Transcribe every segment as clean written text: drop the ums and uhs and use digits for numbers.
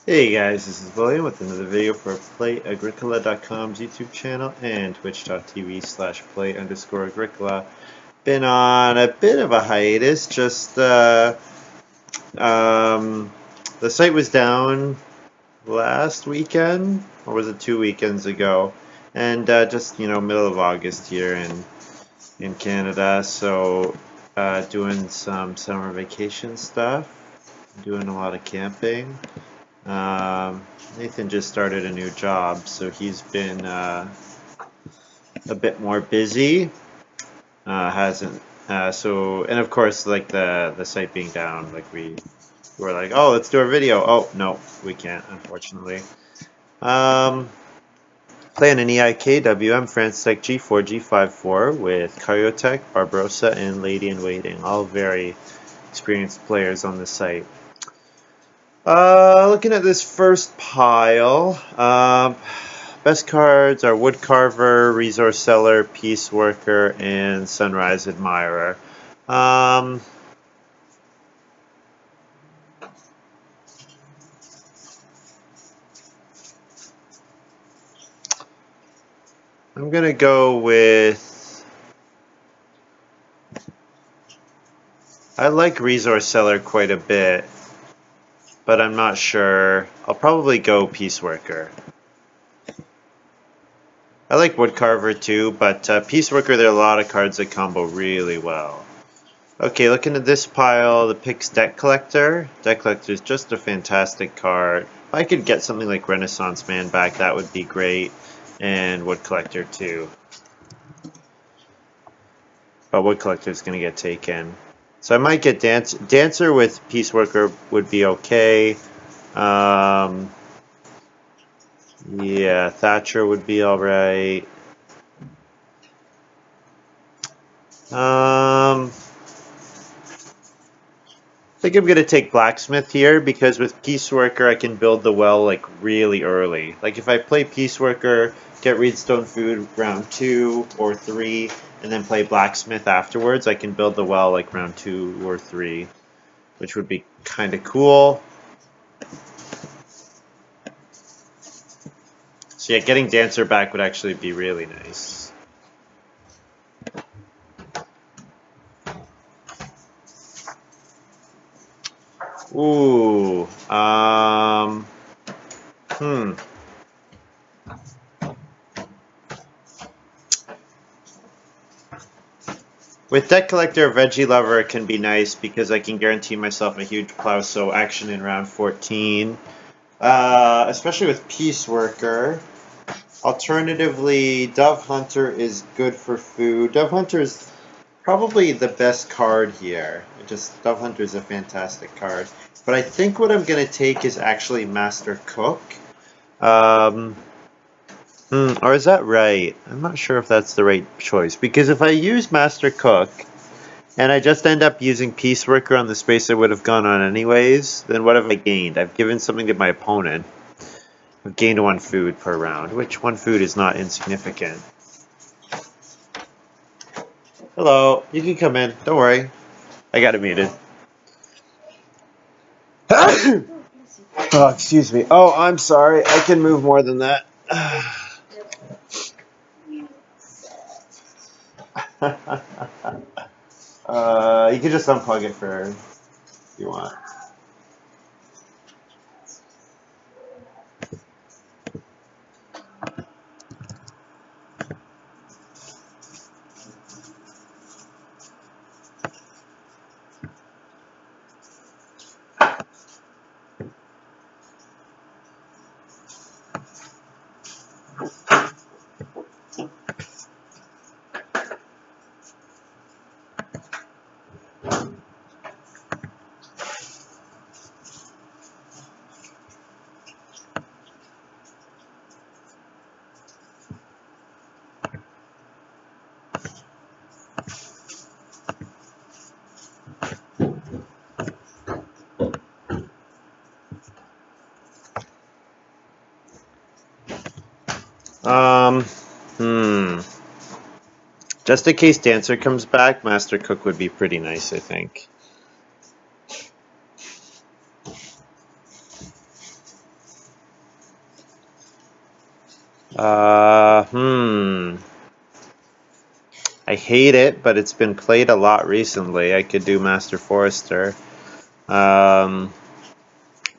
Hey guys, this is William with another video for Play-agricola.com's YouTube channel and twitch.tv/play_agricola. Been on a bit of a hiatus, um, the site was down last weekend, or was it 2 weekends ago? And just, middle of August here in Canada, so doing some summer vacation stuff, doing a lot of camping. Nathan just started a new job, so he's been a bit more busy. Hasn't and of course, like the site being down, like we were like, oh, let's do a video. Oh no, we can't, unfortunately. Um, Playing an EIKWM Franstech G4 G54 with Karyotech, Barbarossa, and Lady in Waiting, all very experienced players on the site. Looking at this first pile, best cards are Woodcarver, Resource Seller, Pieceworker, and Sunrise Admirer. I'm gonna go with. I like Resource Seller quite a bit, but I'm not sure. I'll probably go Pieceworker. I like Woodcarver too, but Pieceworker, there are a lot of cards that combo really well. Okay, looking at this pile, the Pix Deck Collector. Deck Collector is just a fantastic card. If I could get something like Renaissance Man back, that would be great. And Wood Collector too. But Wood Collector is going to get taken. So I might get Dancer with Pieceworker would be okay. Yeah, Thatcher would be alright. I think I'm going to take Blacksmith here because with Pieceworker I can build the well like really early. Like if I play Pieceworker, get Reedstone Food round 2 or 3, and then play Blacksmith afterwards, I can build the well like round 2 or 3, which would be kind of cool. So yeah, getting Dancer back would actually be really nice. Ooh, With Deck Collector, Veggie Lover can be nice because I can guarantee myself a huge Plowso action in round 14. Especially with Pieceworker. Alternatively, Dove Hunter is good for food. Dove Hunter is probably the best card here. Dove Hunter is a fantastic card. But I think what I'm going to take is actually Master Cook. Or is that right? I'm not sure if that's the right choice. Because if I use Master Cook, and I just end up using Pieceworker on the space I would have gone on anyways, then what have I gained? I've given something to my opponent. I've gained 1 food per round, which 1 food is not insignificant. Hello, you can come in. Don't worry. I got it muted. Oh, excuse me. Oh, I'm sorry. I can move more than that. You can just unplug it for if you want. Just in case Dancer comes back, Master Cook would be pretty nice, I think. I hate it, but it's been played a lot recently. I could do Master Forester.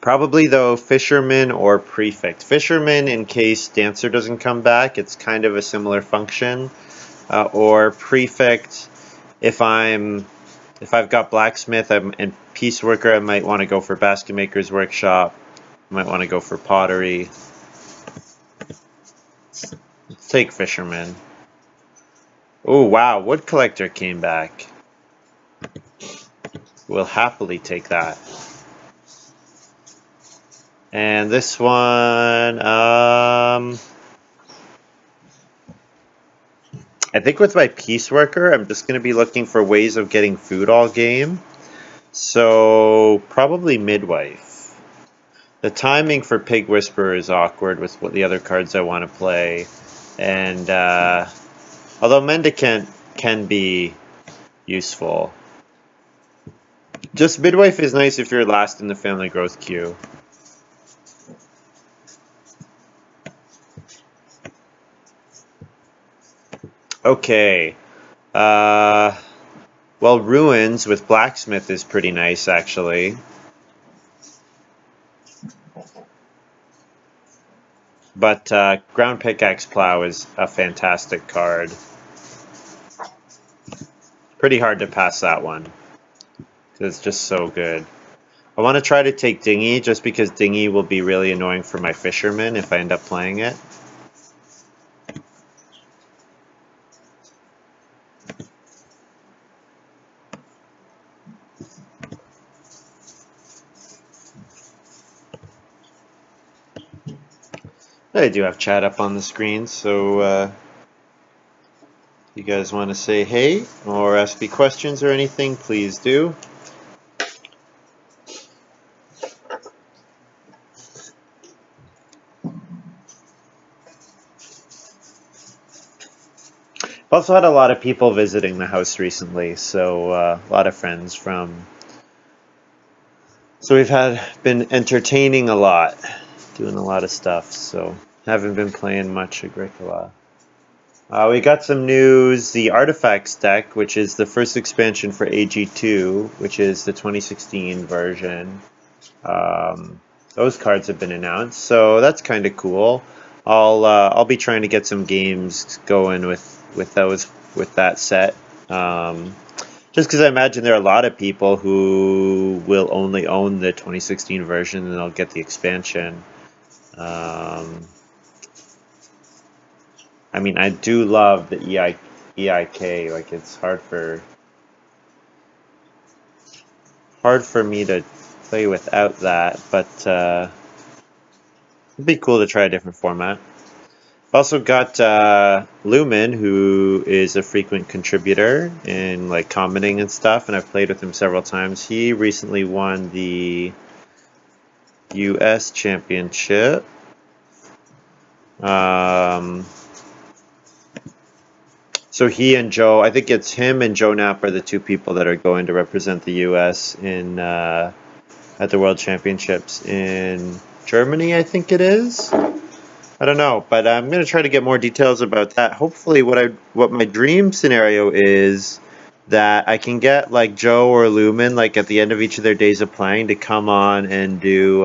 Probably though Fisherman or Prefect. Fisherman in case Dancer doesn't come back. It's kind of a similar function. Or Prefect if I've got Blacksmith and Pieceworker, I might want to go for Basket Maker's Workshop. I might want to go for Pottery. Let's take Fisherman. Oh wow, Wood Collector came back. We'll happily take that. And this one, I think with my Pieceworker, I'm just going to be looking for ways of getting food all game. So probably Midwife. The timing for Pig Whisperer is awkward with what the other cards I want to play. And although Mendicant can be useful, just Midwife is nice if you're last in the family growth queue. Okay. Well, Ruins with Blacksmith is pretty nice, actually. But Ground Pickaxe Plow is a fantastic card. Pretty hard to pass that one. Because it's just so good. I want to try to take Dinghy, just because Dinghy will be really annoying for my Fisherman if I end up playing it. I do have chat up on the screen, so you guys want to say hey or ask me questions or anything, please do. I've also had a lot of people visiting the house recently, so a lot of friends from. So we've been entertaining a lot, doing a lot of stuff, so haven't been playing much Agricola. We got some news. The Artifacts deck, which is the first expansion for AG2, which is the 2016 version. Those cards have been announced, so that's kind of cool. I'll be trying to get some games going with that set. Just because I imagine there are a lot of people who will only own the 2016 version and they'll get the expansion. I mean, I do love the EIK. Like, it's hard for me to play without that, but it'd be cool to try a different format. Also got Lumen, who is a frequent contributor in like commenting and stuff, and I've played with him several times. He recently won the US Championship. So he and Joe, I think it's him and Joe Knapp are the two people that are going to represent the US in at the World Championships in Germany, I think it is. I don't know, but I'm going to try to get more details about that. Hopefully what my dream scenario is that I can get like Joe or Lumen like at the end of each of their days of playing to come on and do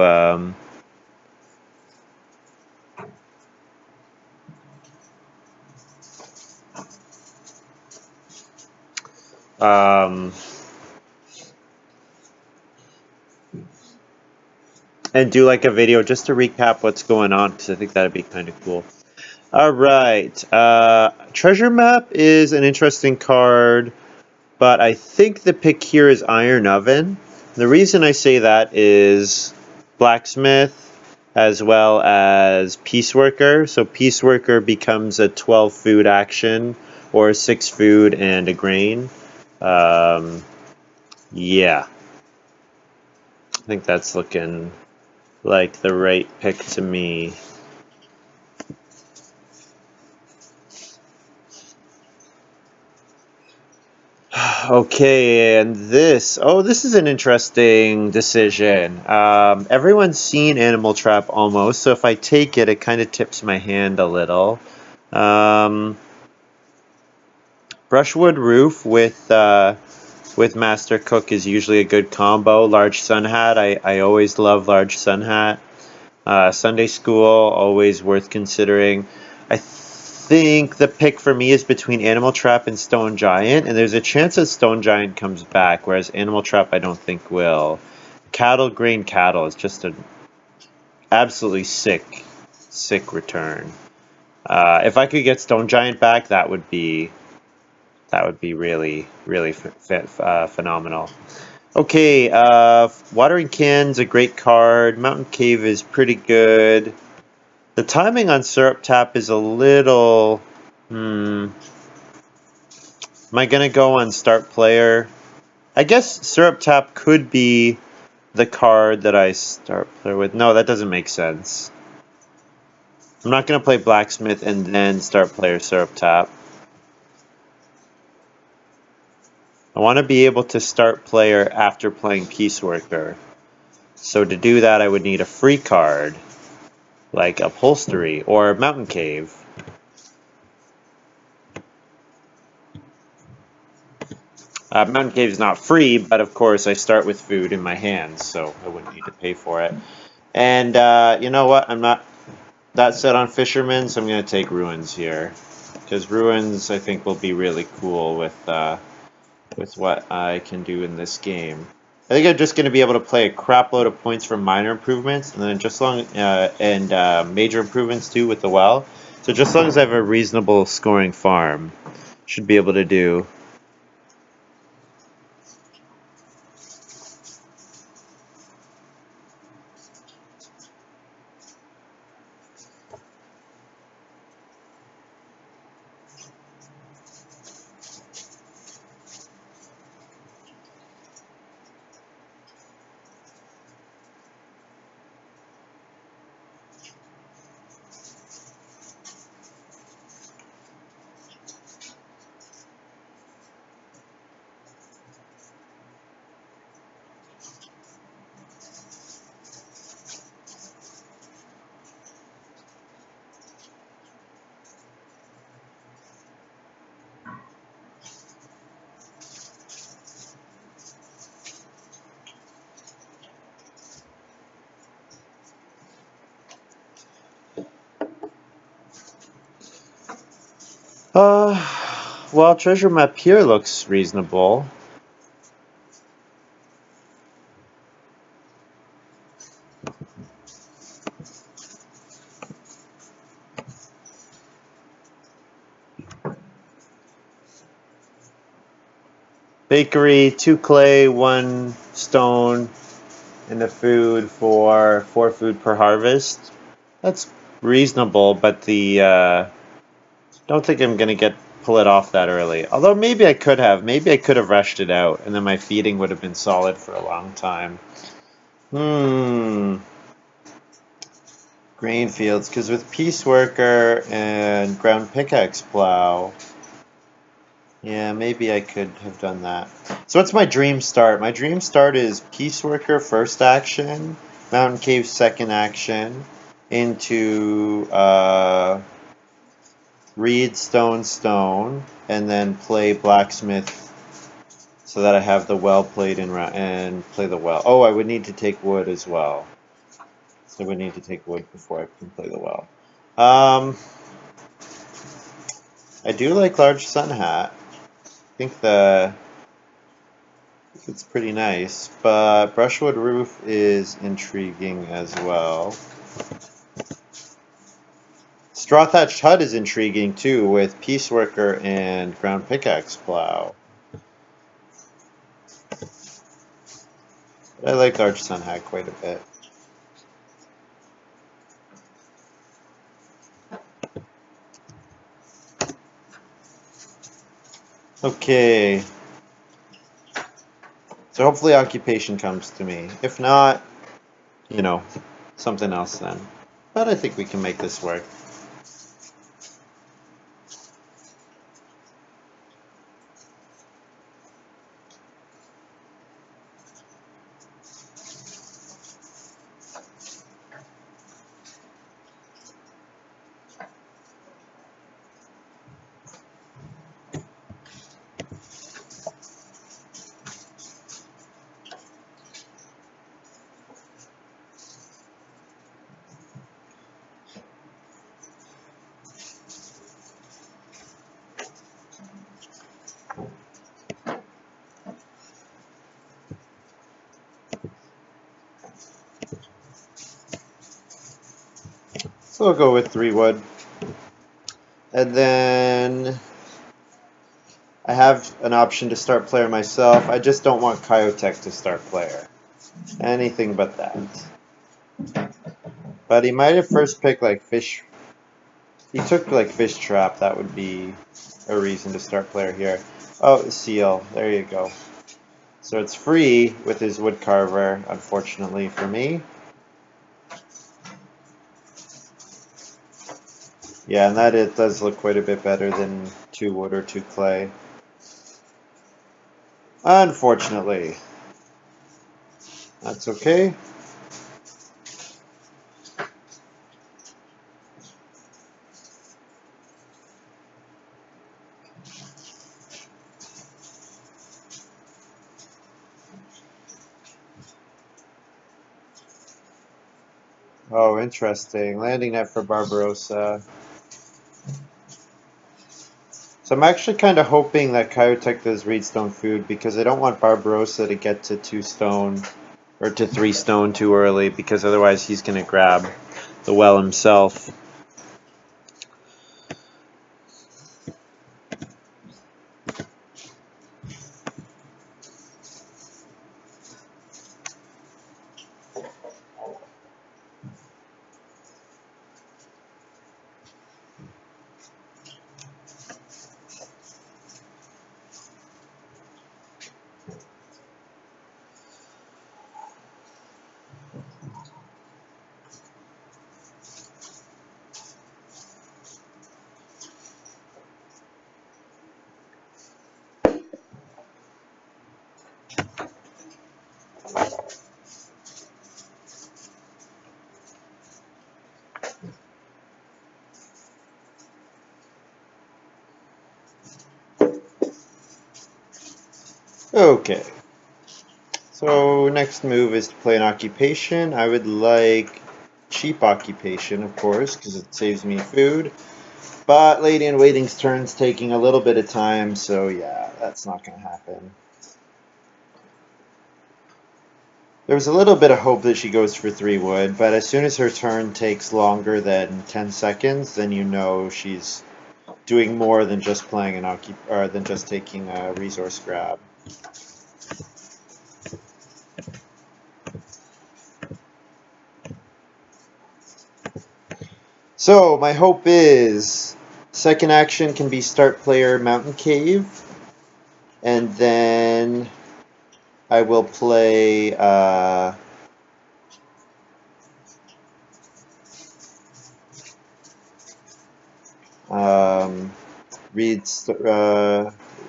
and do like a video just to recap what's going on, because I think that'd be kind of cool. All right, Treasure Map is an interesting card, but I think the pick here is Iron Oven. The reason I say that is Blacksmith as well as Pieceworker. So Pieceworker becomes a 12 food action or 6 food and a grain. Yeah. I think that's looking like the right pick to me. Okay, and this is an interesting decision. Everyone's seen Animal Trap almost, so if I take it, it kind of tips my hand a little. Um, Brushwood Roof with Master Cook is usually a good combo. Large Sun Hat, I always love Large Sun Hat. Sunday School, always worth considering. I think the pick for me is between Animal Trap and Stone Giant, and there's a chance that Stone Giant comes back, whereas Animal Trap I don't think will. Cattle Grain Cattle is just an absolutely sick return. If I could get Stone Giant back, that would be really phenomenal. Okay, Watering Can's a great card. Mountain Cave is pretty good. The timing on Syrup Tap is a little... Am I going to go on Start Player? I guess Syrup Tap could be the card that I start player with. No, that doesn't make sense. I'm not going to play Blacksmith and then start player Syrup Tap. I want to be able to start player after playing Pieceworker. So to do that, I would need a free card, like Upholstery or Mountain Cave. Mountain Cave is not free, but of course I start with food in my hands, so I wouldn't need to pay for it. And you know what? I'm not that set on Fisherman, so I'm going to take Ruins here. Because Ruins, I think, will be really cool with what I can do in this game. I think I'm just going to be able to play a crap load of points for minor improvements, and then major improvements too with the well. So just as long as I have a reasonable scoring farm, should be able to do. Well, treasure map here looks reasonable. Bakery, 2 clay, 1 stone, and the food for 4 food per harvest. That's reasonable, but the don't think I'm gonna pull it off that early. Although maybe I could have. Maybe I could have rushed it out, and then my feeding would have been solid for a long time. Grain fields, because with Pieceworker and ground pickaxe plow, yeah, maybe I could have done that. So what's my dream start? My dream start is Pieceworker first action, Mountain Cave second action, into Reed Stone, and then play Blacksmith so that I have the well played and play the well. Oh, I would need to take wood as well. So I would need to take wood before I can play the well. I do like Large Sun Hat. I think it's pretty nice, but Brushwood Roof is intriguing as well. Straw Thatched Hut is intriguing too, with Pieceworker and Ground Pickaxe Plow. But I like Large Sun Hat quite a bit. Okay. So hopefully Occupation comes to me. If not, you know, something else then. But I think we can make this work. So we'll go with 3 wood. And then I have an option to start player myself. I just don't want Kyotech to start player. Anything but that. But he might have first picked like fish. He took like fish trap. That would be a reason to start player here. Oh, seal. There you go. So it's free with his wood carver, unfortunately for me. Yeah, and that it does look quite a bit better than 2 wood or 2 clay. Unfortunately. That's okay. Oh, interesting. Landing net for Barbarossa. So I'm actually kind of hoping that Kyotech does Reedstone food because I don't want Barbarossa to get to 2 stone or to 3 stone too early because otherwise he's going to grab the well himself. Okay. So next move is to play an occupation. I would like cheap occupation, of course, because it saves me food. But Lady in Waiting's turn's taking a little bit of time, so yeah, that's not going to happen. There was a little bit of hope that she goes for 3 wood, but as soon as her turn takes longer than 10 seconds, then you know she's doing more than just playing an or than just taking a resource grab. So my hope is second action can be start player Mountain Cave, and then I will play read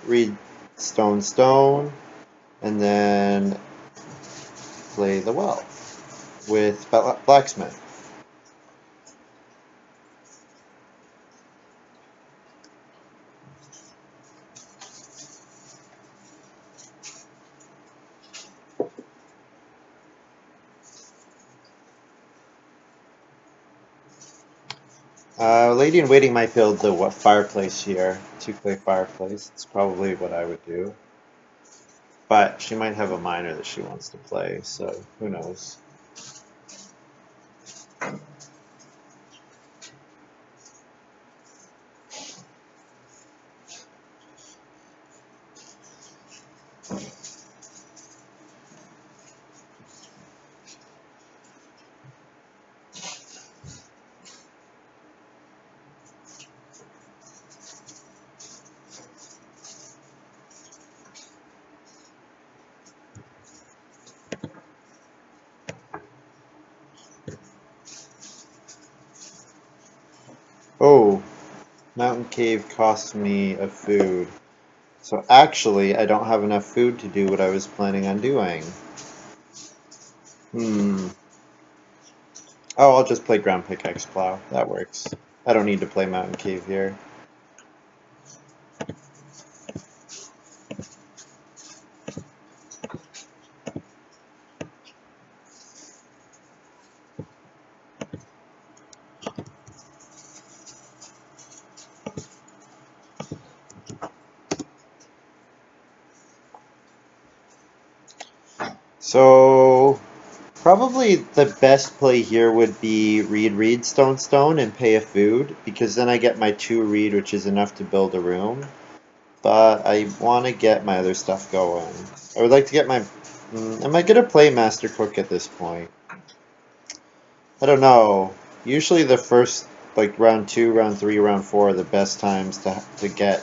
read Stone, and then play the well with Blacksmith. Lady in Waiting might build the fireplace here. 2 clay fireplace. It's probably what I would do. But she might have a miner that she wants to play, so who knows. Oh, Mountain Cave costs me a food. So actually, I don't have enough food to do what I was planning on doing. Oh, I'll just play Ground Pickaxe Plow. That works. I don't need to play Mountain Cave here. So, Probably the best play here would be reed, stone, and pay a food, because then I get my 2 reed, which is enough to build a room. But I want to get my other stuff going. I would like to get my... am I going to play Master Cook at this point? I don't know. Usually the first, like round 2, round 3, round 4 are the best times to get...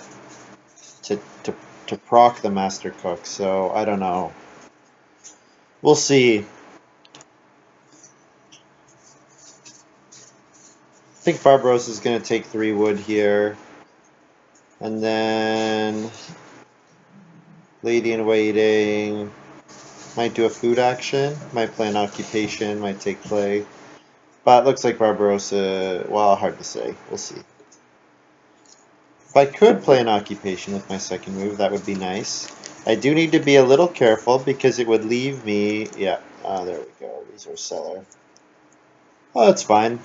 to, to, to proc the Master Cook, so I don't know. We'll see. I think Barbarossa is going to take 3 wood here. And then Lady in Waiting might do a food action, might play an occupation, might take play. But it looks like Barbarossa, well, hard to say. We'll see. If I could play an occupation with my second move, that would be nice. I do need to be a little careful because it would leave me, yeah, there we go, resource seller. Oh, that's fine.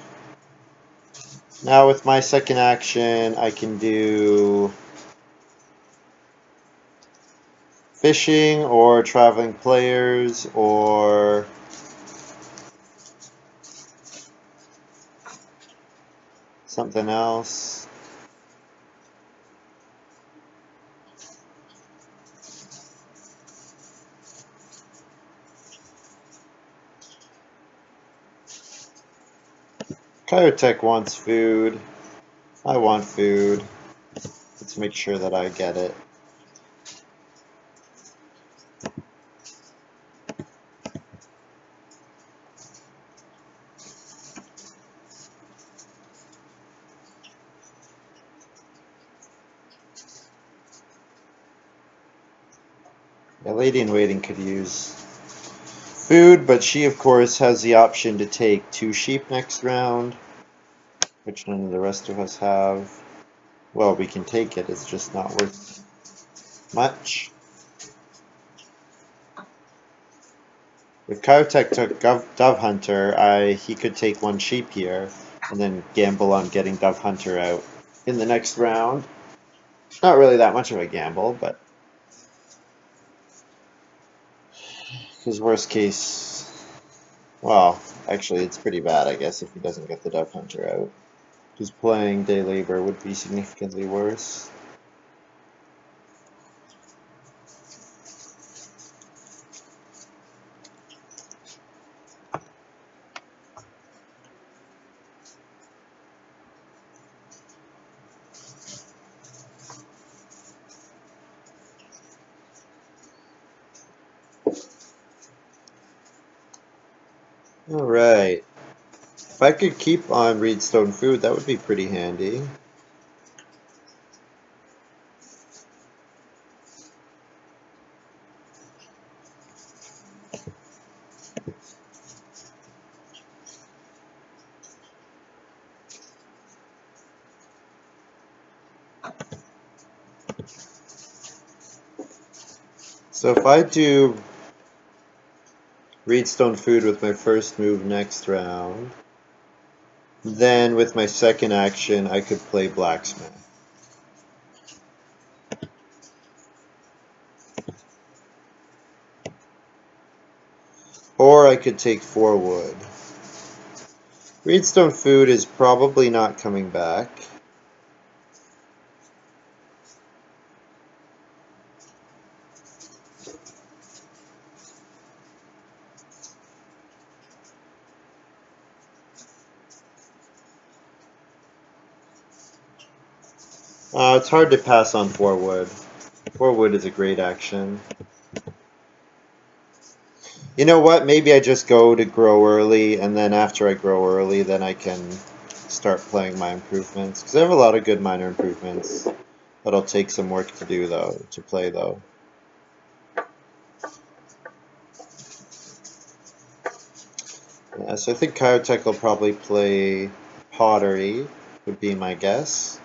Now with my second action, I can do fishing or traveling players or something else. Kyrotech wants food. I want food. Let's make sure that I get it. Yeah, Lady in Waiting could use food, but she of course has the option to take 2 sheep next round, which none of the rest of us have. Well, we can take it, it's just not worth much. If Kyrotech took Dove Hunter, he could take 1 sheep here, and then gamble on getting Dove Hunter out in the next round. Not really that much of a gamble, but his worst case, well, actually it's pretty bad, I guess, if he doesn't get the Dove Hunter out. Because playing Day Labor would be significantly worse. Alright. If I could keep on Reedstone food, that would be pretty handy. So if I do Reedstone food with my first move next round, then with my second action I could play Blacksmith. Or I could take 4 wood. Reedstone food is probably not coming back. It's hard to pass on 4 wood. 4 wood is a great action. You know what? Maybe I just go to grow early, and then after I grow early, then I can start playing my improvements. Because I have a lot of good minor improvements. That'll take some work to do, though, to play, though. Yeah, so I think Kyrotech will probably play Pottery, would be my guess.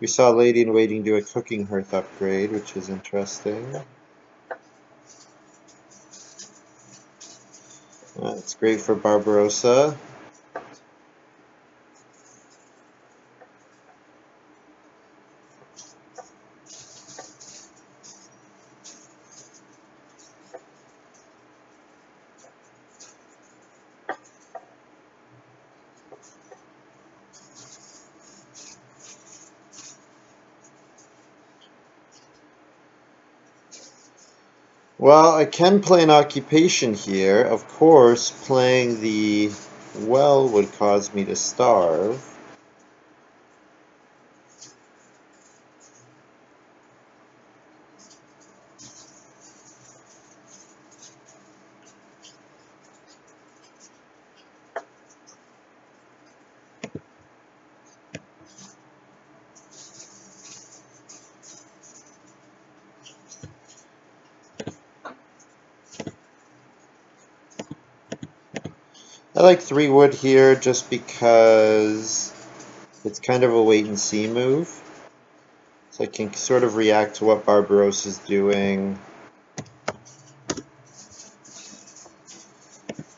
We saw Lady in Waiting do a cooking hearth upgrade, which is interesting. It's great for Barbarossa. Well, I can play an occupation here. Of course, playing the well would cause me to starve. I like 3 wood here just because it's kind of a wait and see move. So I can sort of react to what Barbarossa's doing.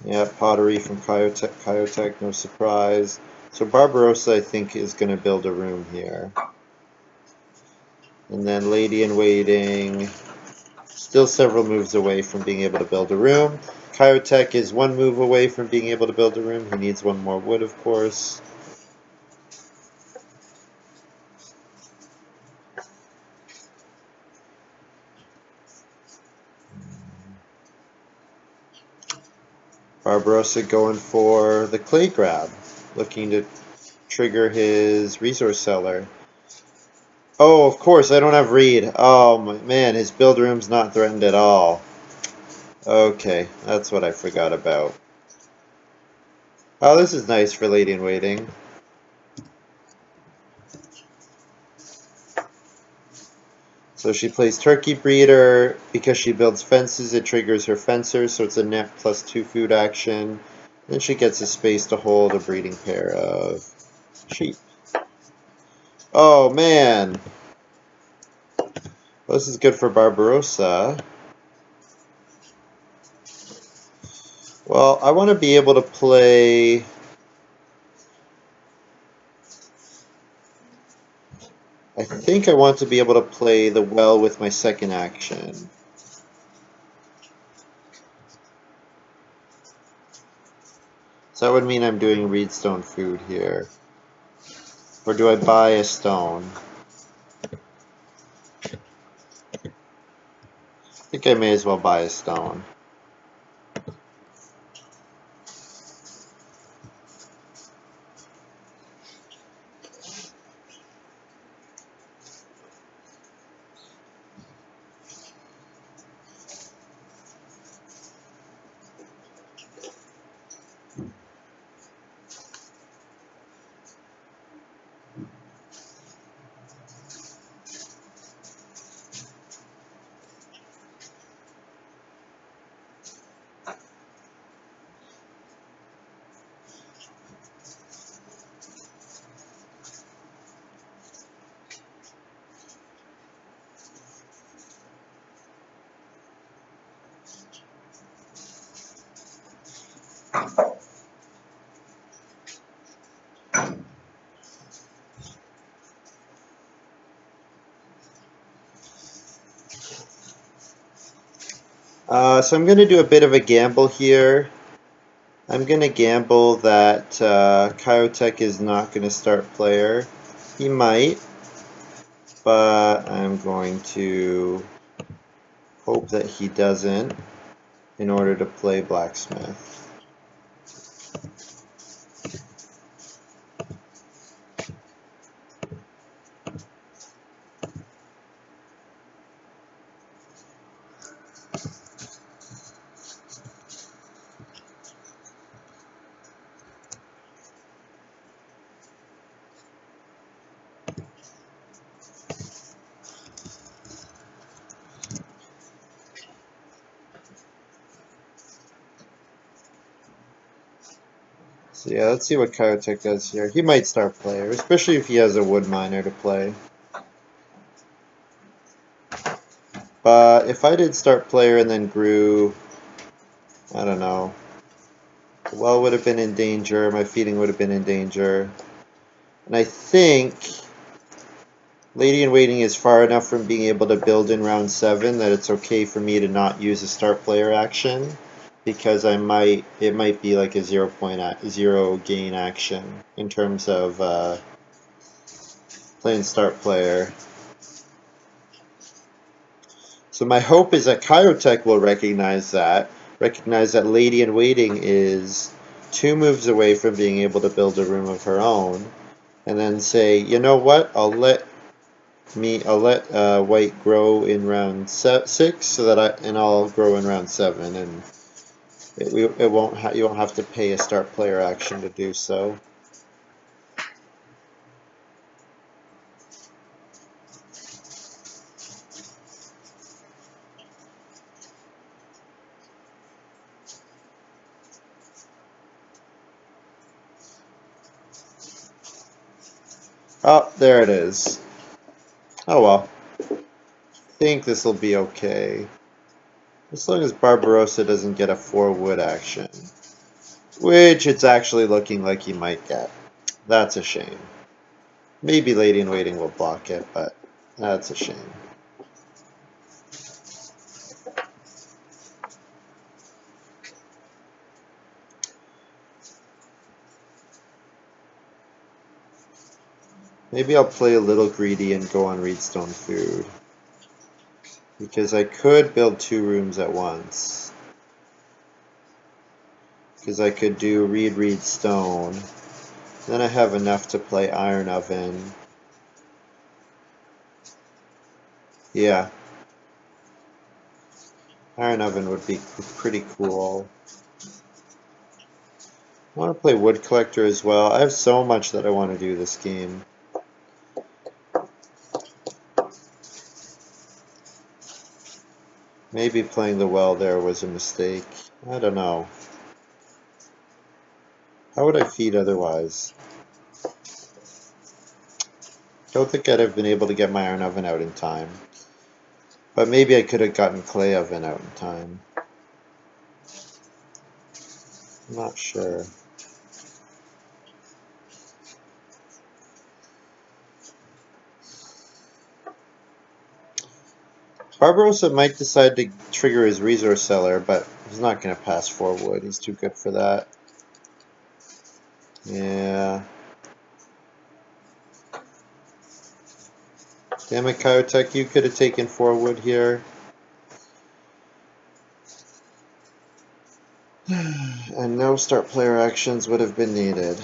Yeah, pottery from Kyotech, no surprise. So Barbarossa, I think, is going to build a room here. And then Lady in Waiting, still several moves away from being able to build a room. Kyotech is 1 move away from being able to build a room. He needs 1 more wood, of course. Barbarossa going for the clay grab, looking to trigger his resource seller. Oh, of course, I don't have read. Oh, man, his build room's not threatened at all. Okay, that's what I forgot about. Oh, this is nice for Lady in Waiting. So she plays Turkey Breeder. Because she builds fences, it triggers her fencer, so it's a net +2 food action. Then she gets a space to hold a breeding pair of sheep. Oh, man. Well, this is good for Barbarossa. Well, I want to be able to play... I think I want to be able to play the well with my second action. So that would mean I'm doing reedstone food here. Or do I buy a stone? I think I may as well buy a stone. So I'm going to do a bit of a gamble here. I'm going to gamble that Kyotech is not going to start player. He might, but I'm going to hope that he doesn't in order to play Blacksmith. So yeah, let's see what Kyotech does here. He might start player, especially if he has a wood miner to play. But if I did start player and then grew, I don't know, the well would have been in danger, my feeding would have been in danger. And I think Lady in Waiting is far enough from being able to build in round 7 that it's okay for me to not use a start player action, because it might be like a 0 gain action in terms of playing start player. So my hope is that Kaiotech will recognize that Lady in Waiting is 2 moves away from being able to build a room of her own, and then say, you know what, I'll let White grow in round 6, so that I'll grow in round 7, and you won't have to pay a start player action to do so. Oh, there it is. Oh well. I think this will be okay. As long as Barbarossa doesn't get a 4 wood action. Which it's actually looking like he might get. That's a shame. Maybe Lady in Waiting will block it, but that's a shame. Maybe I'll play a little greedy and go on Reedstone Food. Because I could build 2 rooms at once. Because I could do Reed Stone. Then I have enough to play Iron Oven. Yeah. Iron Oven would be pretty cool. I want to play Wood Collector as well. I have so much that I want to do this game. Maybe playing the well there was a mistake. I don't know. How would I feed otherwise? Don't think I'd have been able to get my Iron Oven out in time. But maybe I could have gotten Clay Oven out in time. I'm not sure. Barbarossa might decide to trigger his resource seller, but he's not going to pass 4 wood. He's too good for that. Yeah. Damn it, Kaiotech, you could have taken 4 wood here. And no start player actions would have been needed.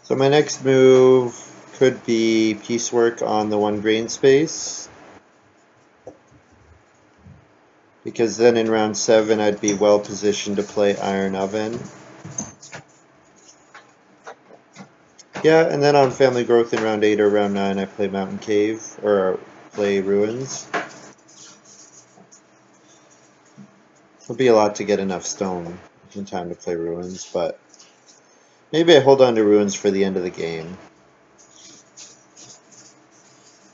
So my next move could be Piecework on the 1 grain space. Because then in round 7 I'd be well positioned to play Iron Oven. Yeah, and then on Family Growth in round 8 or round 9 I play Mountain Cave, or play Ruins. It'll be a lot to get enough stone in time to play Ruins, but maybe I hold on to Ruins for the end of the game.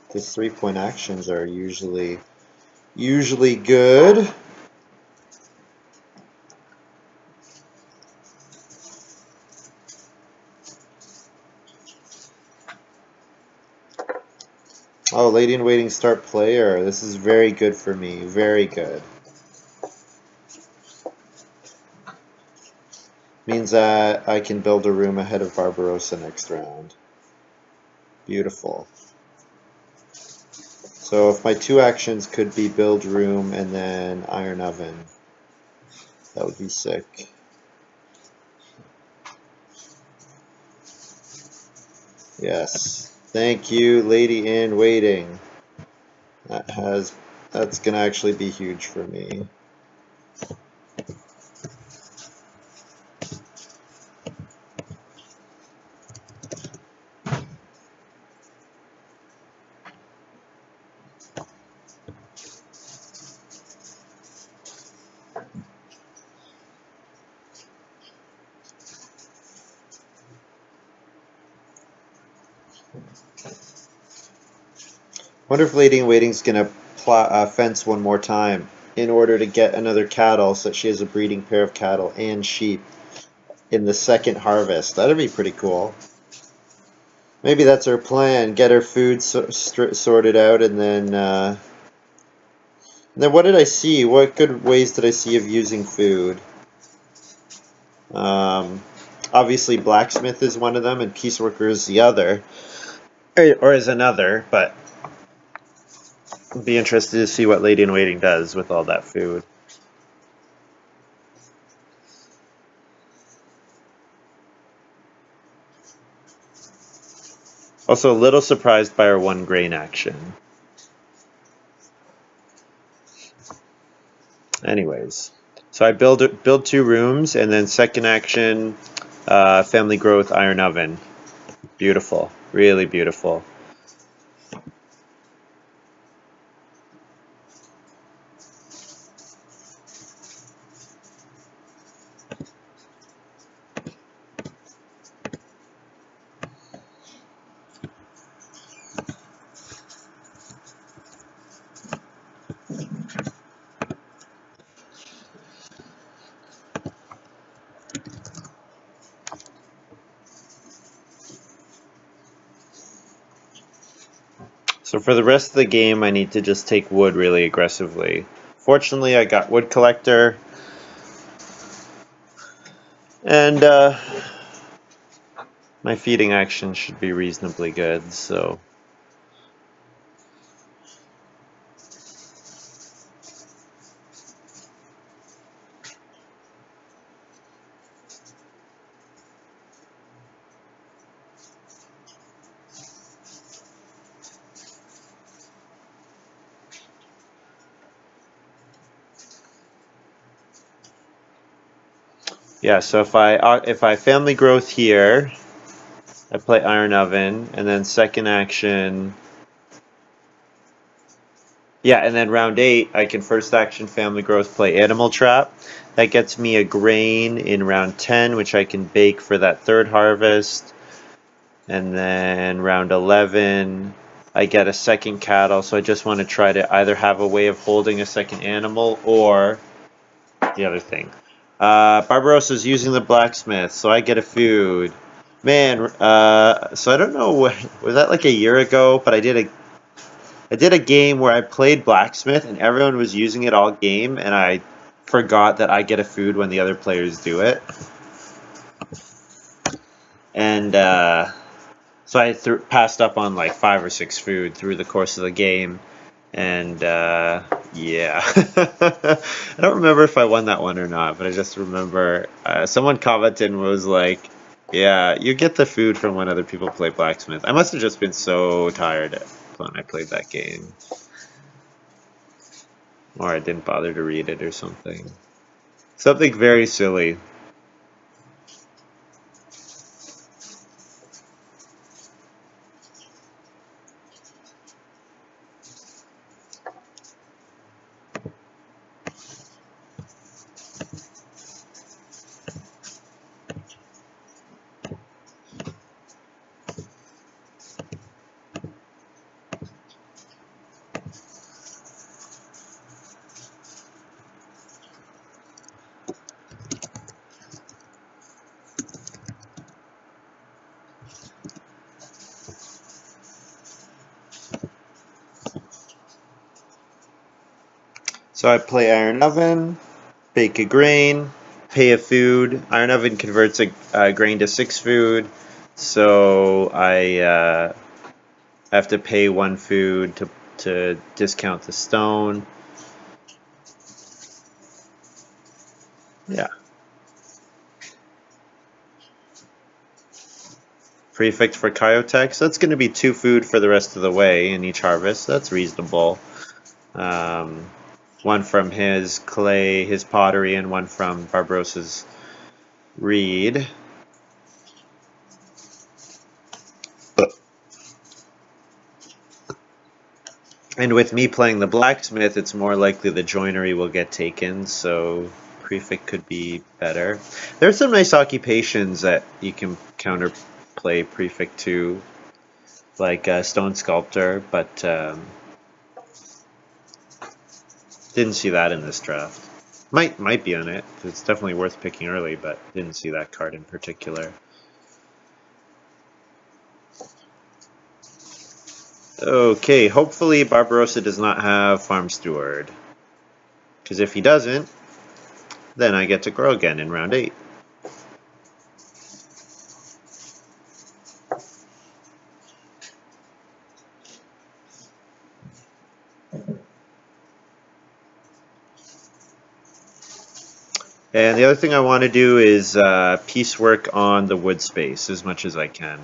Because 3-point actions are usually good. Oh, Lady in Waiting start player. This is very good for me. Very good. Means that I can build a room ahead of Barbarossa next round. Beautiful. So if my 2 actions could be build room and then Iron Oven, that would be sick. Yes. Thank you, Lady in Waiting. That's gonna actually be huge for me. Wonder if Lady in Waiting's gonna fence one more time in order to get another cattle, so that she has a breeding pair of cattle and sheep in the second harvest. That'd be pretty cool. Maybe that's her plan. Get her food sorted out, and then what did I see? What good ways did I see of using food? Obviously, Blacksmith is one of them, and Pieceworker is the other, or is another. But I'd be interested to see what Lady in Waiting does with all that food. Also, a little surprised by our one grain action. Anyways, so I build 2 rooms, and then second action, family growth iron oven. Beautiful, really beautiful. So for the rest of the game, I need to just take wood really aggressively. Fortunately, I got wood collector, and my feeding action should be reasonably good. So yeah, so if I family growth here, I play iron oven, and then second action. Yeah, and then round 8, I can first action family growth play animal trap. That gets me a grain in round 10, which I can bake for that third harvest. And then round 11, I get a second cattle, so I just want to try to either have a way of holding a second animal or the other thing. Barbarossa's using the blacksmith, so I get a food. Man, so I don't know, was that like a year ago, but I did a game where I played Blacksmith and everyone was using it all game, and I forgot that I get a food when the other players do it. And so I passed up on like 5 or 6 food through the course of the game. And yeah, I don't remember if I won that one or not, but I just remember someone commented and was like, yeah, you get the food from when other people play Blacksmith. I must have just been so tired when I played that game. Or I didn't bother to read it or something. Something very silly. So I play Iron Oven, bake a grain, pay a food. Iron Oven converts a grain to 6 food, so I have to pay 1 food to discount the stone. Yeah. Prefect for Kyotex. That's going to be 2 food for the rest of the way in each harvest. That's reasonable. 1 from his clay, his pottery, and 1 from Barbarossa's reed. And with me playing the blacksmith, it's more likely the joinery will get taken, so prefect could be better. There's some nice occupations that you can counterplay prefect to, like stone sculptor, but Didn't see that in this draft. Might be on it, 'cause it's definitely worth picking early, but didn't see that card in particular. Okay, hopefully Barbarossa does not have Farm Steward. Because if he doesn't, then I get to grow again in round 8. And the other thing I want to do is piecework on the wood space as much as I can.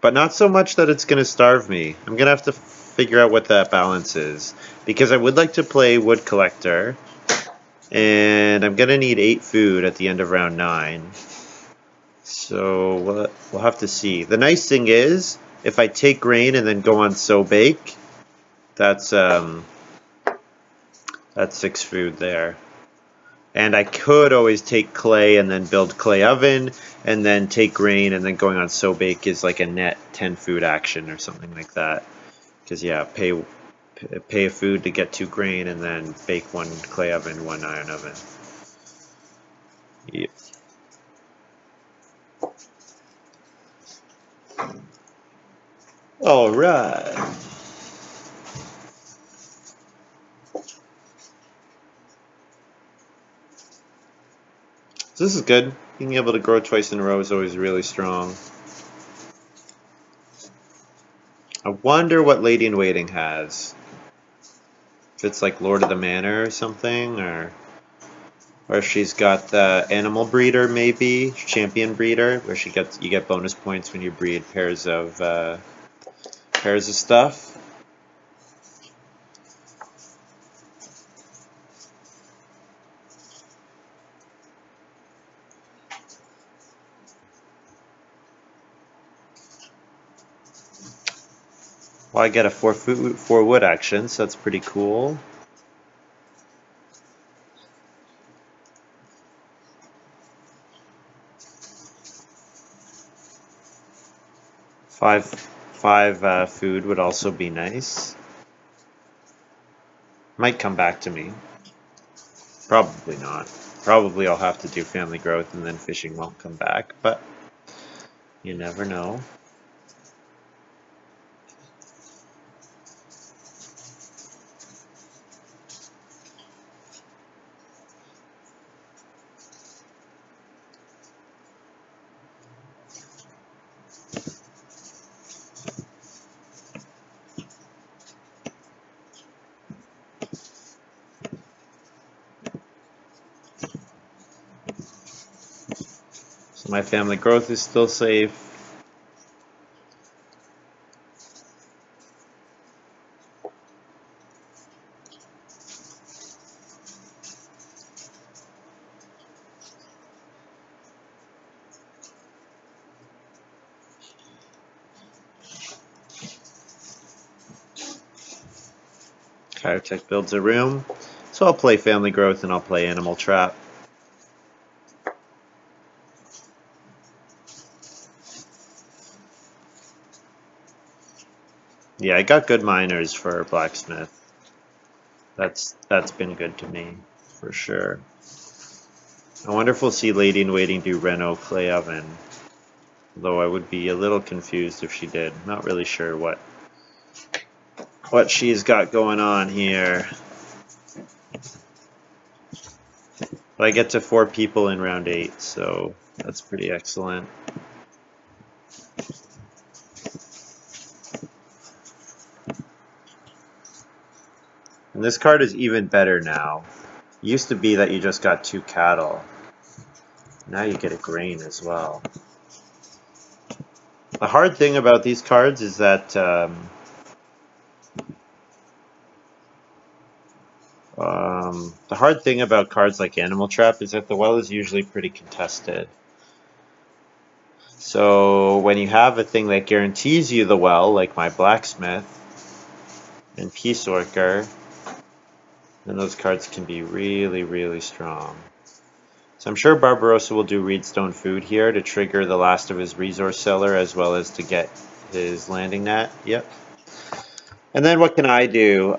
But not so much that it's going to starve me. I'm going to have to figure out what that balance is. Because I would like to play Wood Collector. And I'm going to need 8 food at the end of round 9. So we'll have to see. The nice thing is, if I take grain and then go on Sow Bake, that's 6 food there. And I could always take clay and then build clay oven, and then take grain, and then going on Sow Bake is like a net 10 food action or something like that. Because yeah, pay a food to get 2 grain, and then bake 1 clay oven, 1 iron oven. Yep. All right. So this is good. Being able to grow twice in a row is always really strong. I wonder what Lady in Waiting has. If it's like Lord of the Manor or something, or if she's got the Animal Breeder, maybe Champion Breeder, where you get bonus points when you breed pairs of stuff. Well, I get a 4 wood action, so that's pretty cool. Five food would also be nice. Might come back to me. Probably not. Probably I'll have to do family growth and then fishing won't come back, but you never know. So my family growth is still safe. Chiotech builds a room. So I'll play family growth and I'll play animal trap. Yeah, I got good miners for Blacksmith. That's been good to me, for sure. I wonder if we'll see Lady in Waiting do Reno Clay Oven. Though I would be a little confused if she did. Not really sure what she's got going on here. But I get to 4 people in round 8, so that's pretty excellent. And this card is even better now. It used to be that you just got 2 cattle. Now you get a grain as well. The hard thing about these cards is that the hard thing about cards like Animal Trap is that the well is usually pretty contested. So when you have a thing that guarantees you the well, like my Blacksmith and Pieceworker, then those cards can be really, really strong. So I'm sure Barbarossa will do Reedstone Food here to trigger the last of his resource cellar as well as to get his landing net. Yep. And then what can I do?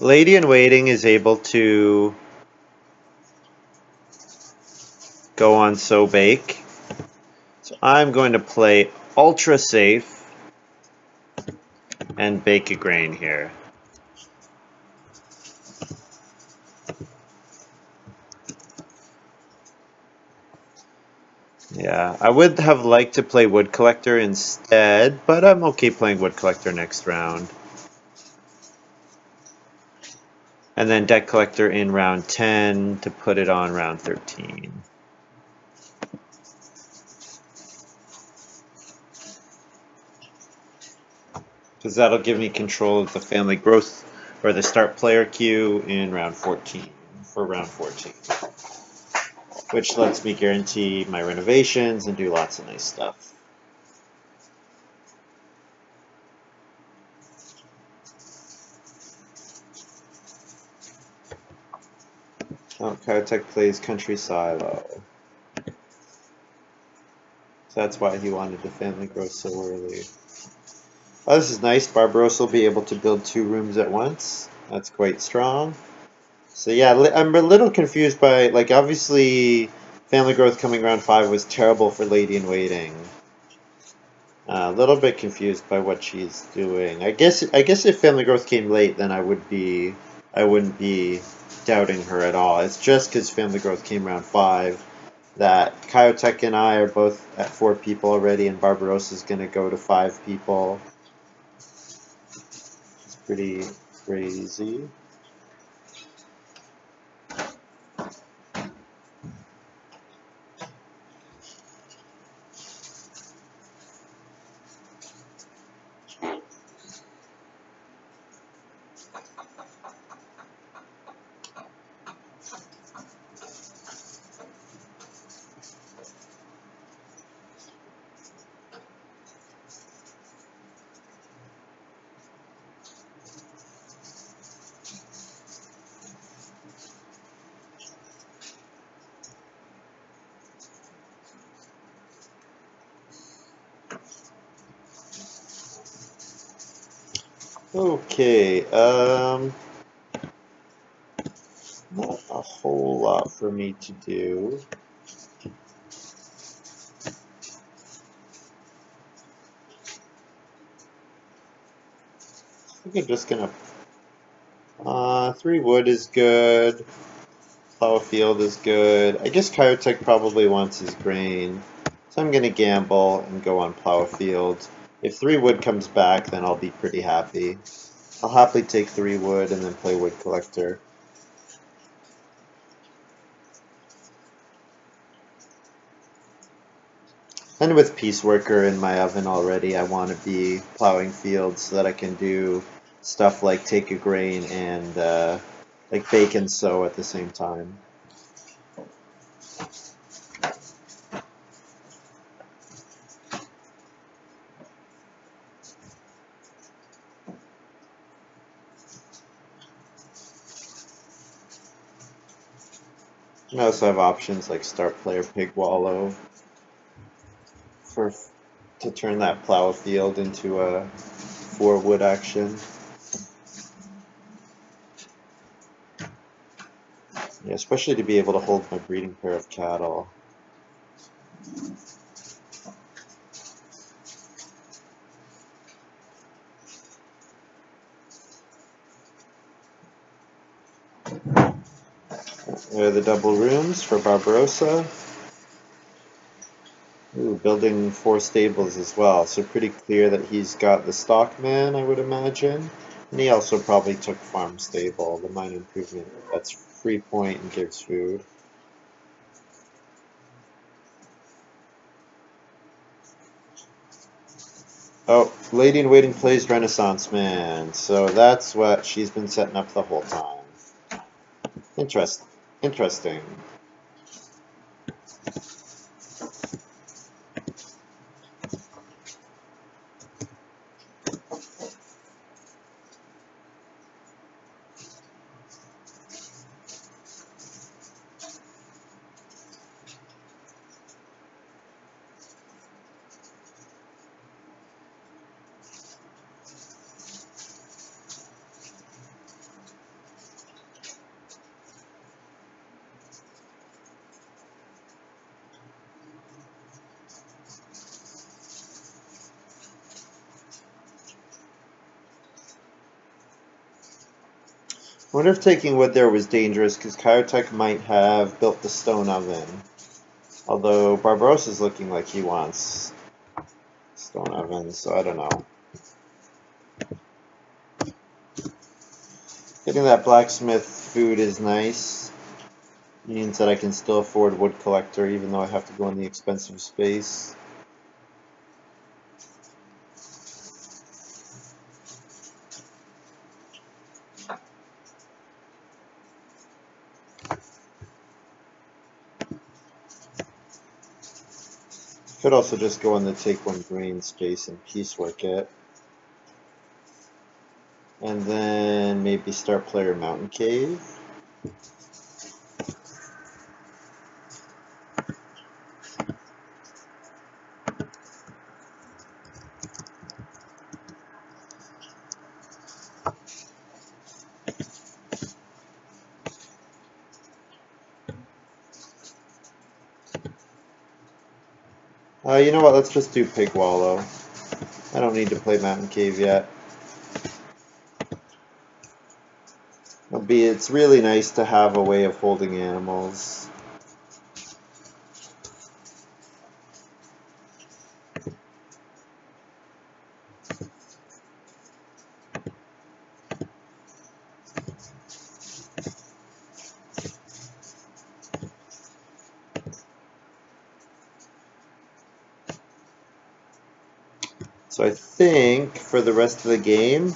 Lady in Waiting is able to go on So Bake. So I'm going to play Ultra Safe and bake a grain here. Yeah, I would have liked to play Wood Collector instead, but I'm okay playing Wood Collector next round. And then Deck Collector in round 10 to put it on round 13. Because that'll give me control of the family growth or the start player queue in round 14 for round 14. Which lets me guarantee my renovations and do lots of nice stuff. Oh, Kyotek plays Country Silo. So that's why he wanted the family growth so early. Oh, this is nice. Barbarossa will be able to build 2 rooms at once. That's quite strong. So yeah, I'm a little confused by, like, obviously family growth coming round 5 was terrible for Lady in Waiting. A little bit confused by what she's doing. I guess if family growth came late, then I wouldn't be doubting her at all. It's just because family growth came round 5 that Kyotek and I are both at 4 people already, and Barbarossa's gonna go to 5 people. It's pretty crazy. Okay, not a whole lot for me to do. I think I'm just gonna 3 wood is good. Plow a field is good. I guess Kyotek probably wants his grain. So I'm gonna gamble and go on plow a field. If 3 wood comes back, then I'll be pretty happy. I'll happily take 3 wood and then play wood collector. And with Pieceworker in my oven already, I want to be plowing fields so that I can do stuff like take a grain and like bake and sow at the same time. I also have options like start player pig wallow for to turn that plow field into a 4 wood action. Yeah, especially to be able to hold my breeding pair of cattle. There are the double rooms for Barbarossa. Ooh, building 4 stables as well, so pretty clear that he's got the stockman, I would imagine. And he also probably took farm stable, the mine improvement. That's free point and gives food. Oh, Lady in Waiting plays Renaissance Man, so that's what she's been setting up the whole time. Interesting. wonder if taking wood there was dangerous, because Kyotek might have built the stone oven. Although Barbarossa's looking like he wants stone oven, so I don't know. Getting that blacksmith food is nice. Means that I can still afford wood collector even though I have to go in the expensive space. Could also just go in the take one grain space and piecework it. And then maybe start player mountain cave. You know what, let's just do Pig Wallow. I don't need to play Mountain Cave yet. It's really nice to have a way of holding animals. So I think for the rest of the game,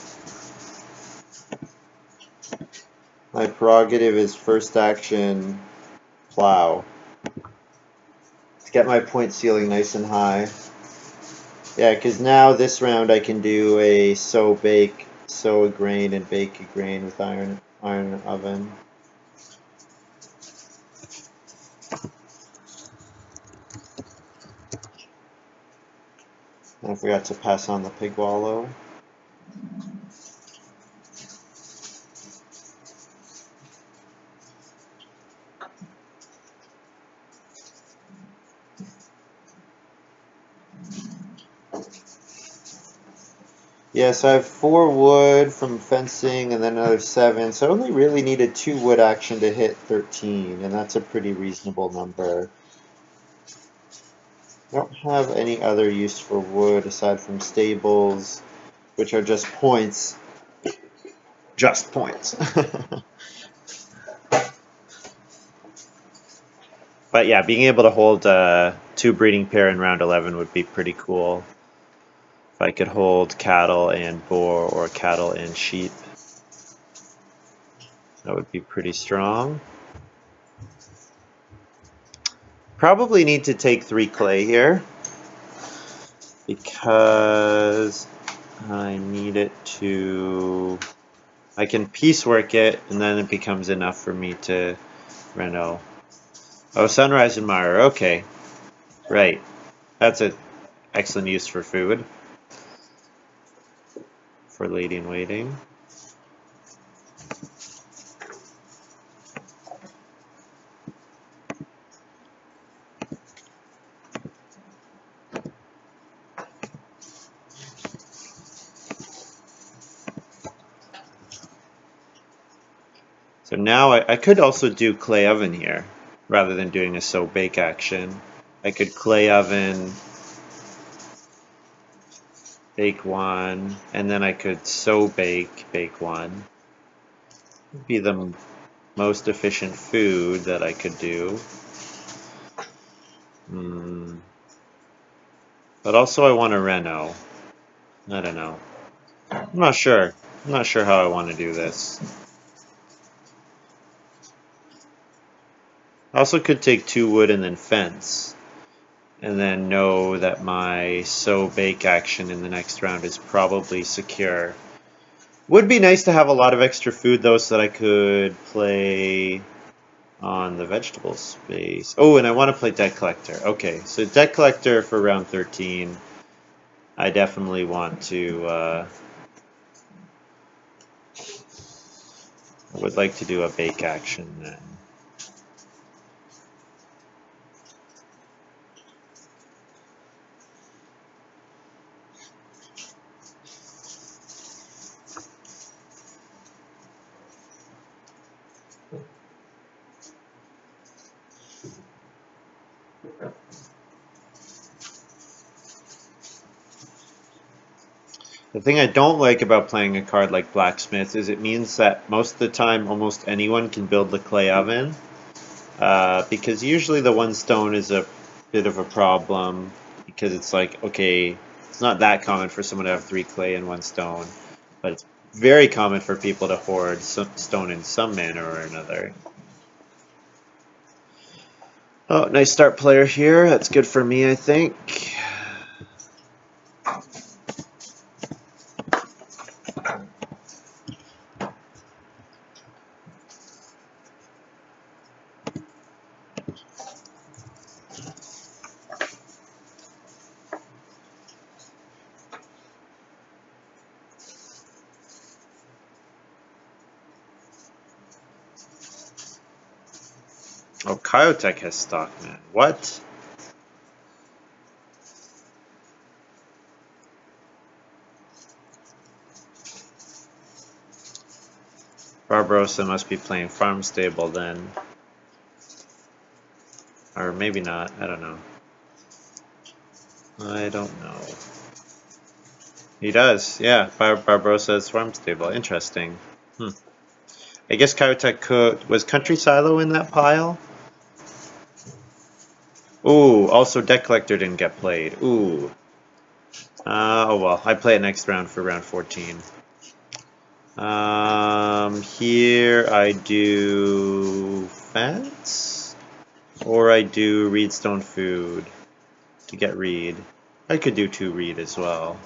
my prerogative is first action plow. To get my point ceiling nice and high. Yeah, because now this round I can do a sow a grain, and bake a grain with iron oven. And I forgot to pass on the pig wallow. Yeah, so I have 4 wood from fencing and then another 7. So I only really needed 2 wood action to hit 13, and that's a pretty reasonable number. I don't have any other use for wood aside from stables, which are just points. Just points. But yeah, being able to hold 2 breeding pair in round 11 would be pretty cool. If I could hold cattle and boar or cattle and sheep, that would be pretty strong. Probably need to take 3 clay here because I need it to... I can piecework it and then it becomes enough for me to reno. Oh, Sunrise and Mire, okay. Right. That's an excellent use for food. For Lady in Waiting. So now I could also do clay oven here, rather than doing a sow bake action. I could clay oven, bake 1, and then I could sow bake 1. Would be the most efficient food that I could do. But also I want to reno. I don't know. I'm not sure. I'm not sure how I want to do this. I also could take 2 wood and then fence. And then know that my sow bake action in the next round is probably secure. Would be nice to have a lot of extra food though, so that I could play on the vegetable space. Oh, and I want to play Debt Collector. Okay, so Debt Collector for round 13. I definitely want to... I would like to do a bake action then. The thing I don't like about playing a card like Blacksmith is it means that most of the time almost anyone can build the clay oven. Because usually the one stone is a bit of a problem because it's like, okay, it's not that common for someone to have 3 clay and 1 stone, but it's very common for people to hoard some stone in some manner or another. Oh, nice start player here. That's good for me, I think. Oh, Kyotech has Stockman. What? Barbarossa must be playing Farm Stable then. Or maybe not. I don't know. I don't know. He does. Yeah, Barbarossa is Farm Stable. Interesting. I guess Kyotech could... Was Country Silo in that pile? Ooh, also Deck Collector didn't get played. Ooh. Oh well, I play it next round for round 14. Here I do Fence, or I do Reedstone Food to get Reed. I could do 2 Reed as well.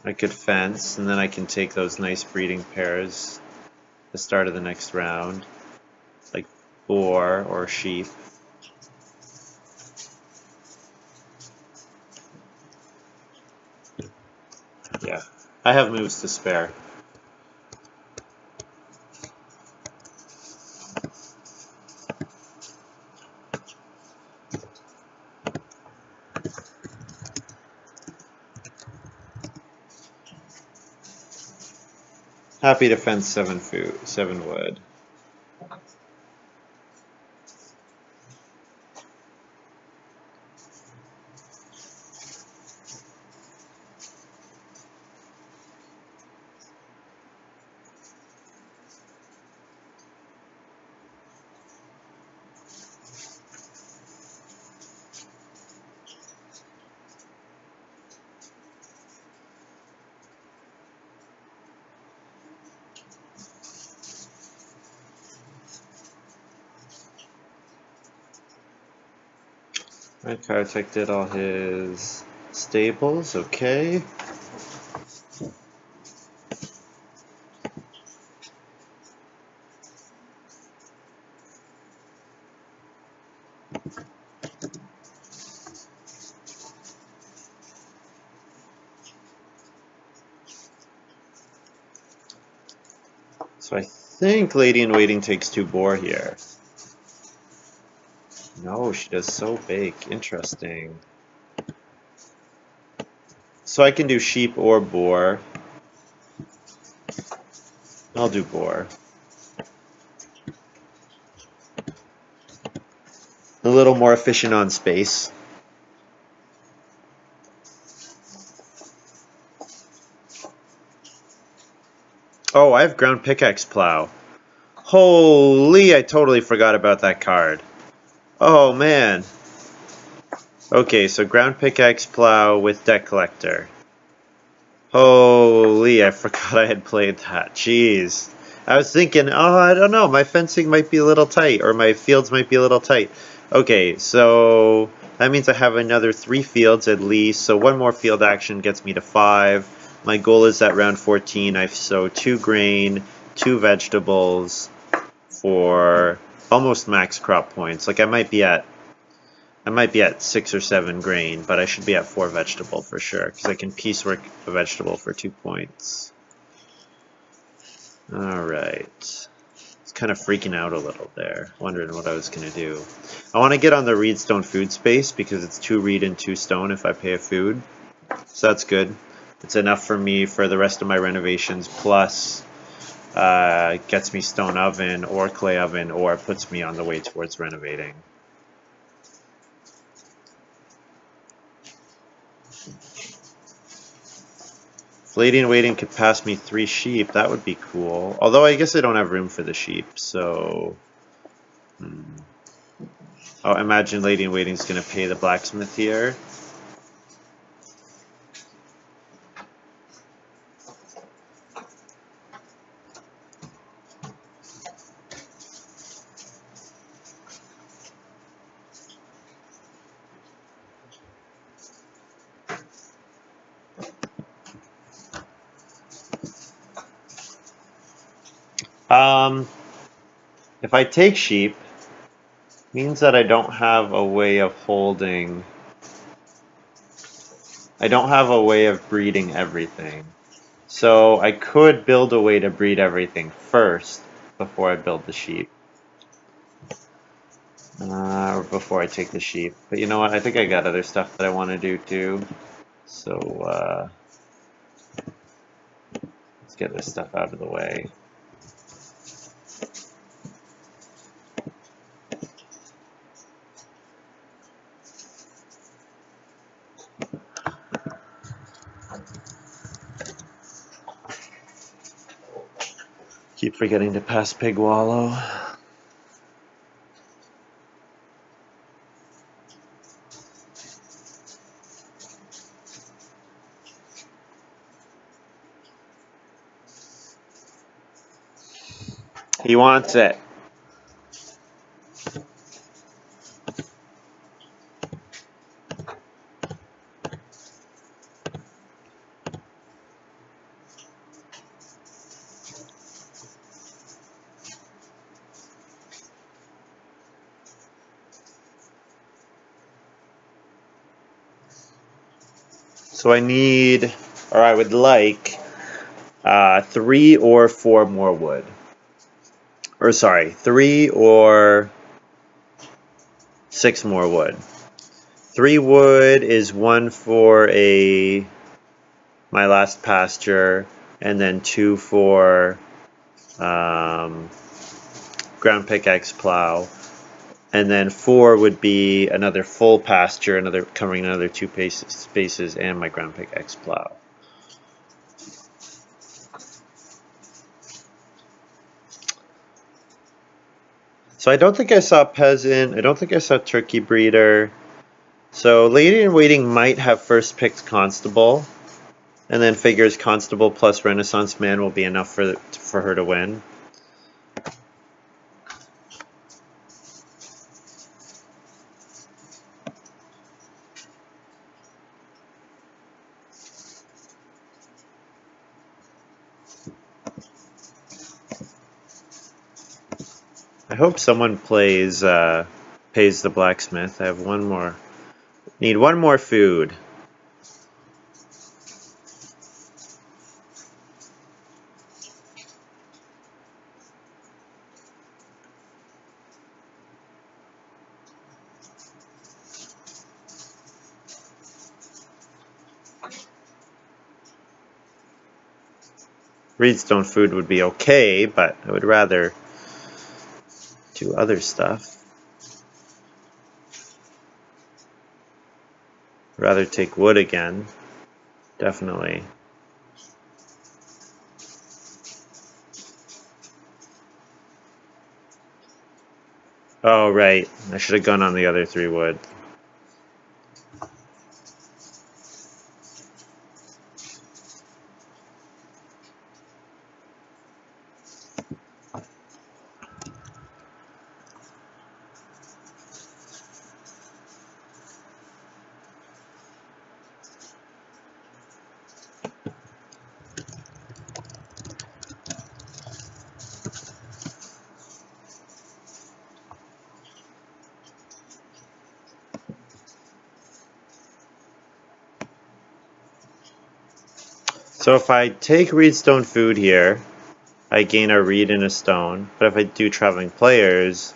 I could Fence, and then I can take those nice breeding pairs at the start of the next round, like Boar or Sheep. Yeah, I have moves to spare. Happy to fence 7 wood. Right, Kyotech did all his stables, okay. So I think Lady in Waiting takes 2 boar here. No, she does so big. Interesting. So I can do sheep or boar. I'll do boar. A little more efficient on space. Oh, I have ground pickaxe plow. Holy, I totally forgot about that card. Oh man. Okay, so ground pickaxe plow with deck collector. Holy, I forgot I had played that. Jeez. I was thinking, oh, I don't know, my fencing might be a little tight, or my fields might be a little tight. Okay, so that means I have another 3 fields at least, so 1 more field action gets me to 5. My goal is at round 14, I sow 2 grain, 2 vegetables for almost max crop points. Like I might be at 6 or 7 grain, but I should be at 4 vegetable for sure, because I can piecework a vegetable for 2 points. Alright. It's kind of freaking out a little there, wondering what I was going to do. I want to get on the Reedstone food space, because it's 2 Reed and 2 stone if I pay a food. So that's good. It's enough for me for the rest of my renovations, plus gets me stone oven or clay oven, or puts me on the way towards renovating. If Lady in Waiting could pass me 3 sheep, that would be cool. Although I guess I don't have room for the sheep, so... Oh, I imagine Lady in Waiting's gonna pay the blacksmith here. If I take sheep, means that I don't have a way of holding... I don't have a way of breeding everything. So I could build a way to breed everything first before I build the sheep. Or before I take the sheep. But you know what? I think I got other stuff that I want to do too. So let's get this stuff out of the way. Keep forgetting to pass Pig Wallow. He wants it. So I need, or I would like, 3 or 4 more wood. Or sorry, 3 or 6 more wood. 3 wood is 1 for my last pasture, and then 2 for ground pickaxe plow, and then 4 would be another full pasture, covering another 2 spaces, and my ground pickaxe plow. So I don't think I saw peasant. I don't think I saw turkey breeder. So Lady in Waiting might have first picked constable, and then figures constable plus Renaissance man will be enough for her to win. I hope someone pays the blacksmith. I have one more. Need 1 more food. Reedstone food would be okay, but I would rather do other stuff. Rather take wood again. Definitely. Oh, right. I should have gone on the other 3 wood. So if I take Reedstone food here, I gain a reed and a stone. But if I do traveling players,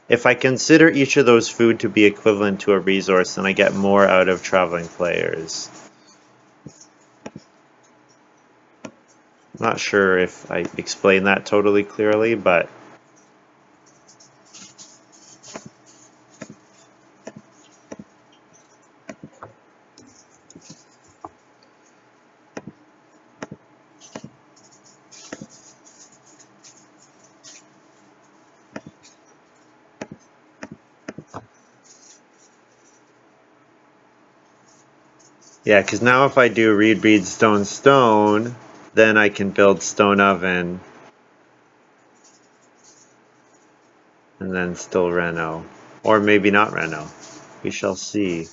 if I consider each of those food to be equivalent to a resource, then I get more out of traveling players. I'm not sure if I explained that totally clearly, but Yeah, because now if I do reed, reed, stone, stone, then I can build stone oven and then still reno. Or maybe not reno. We shall see.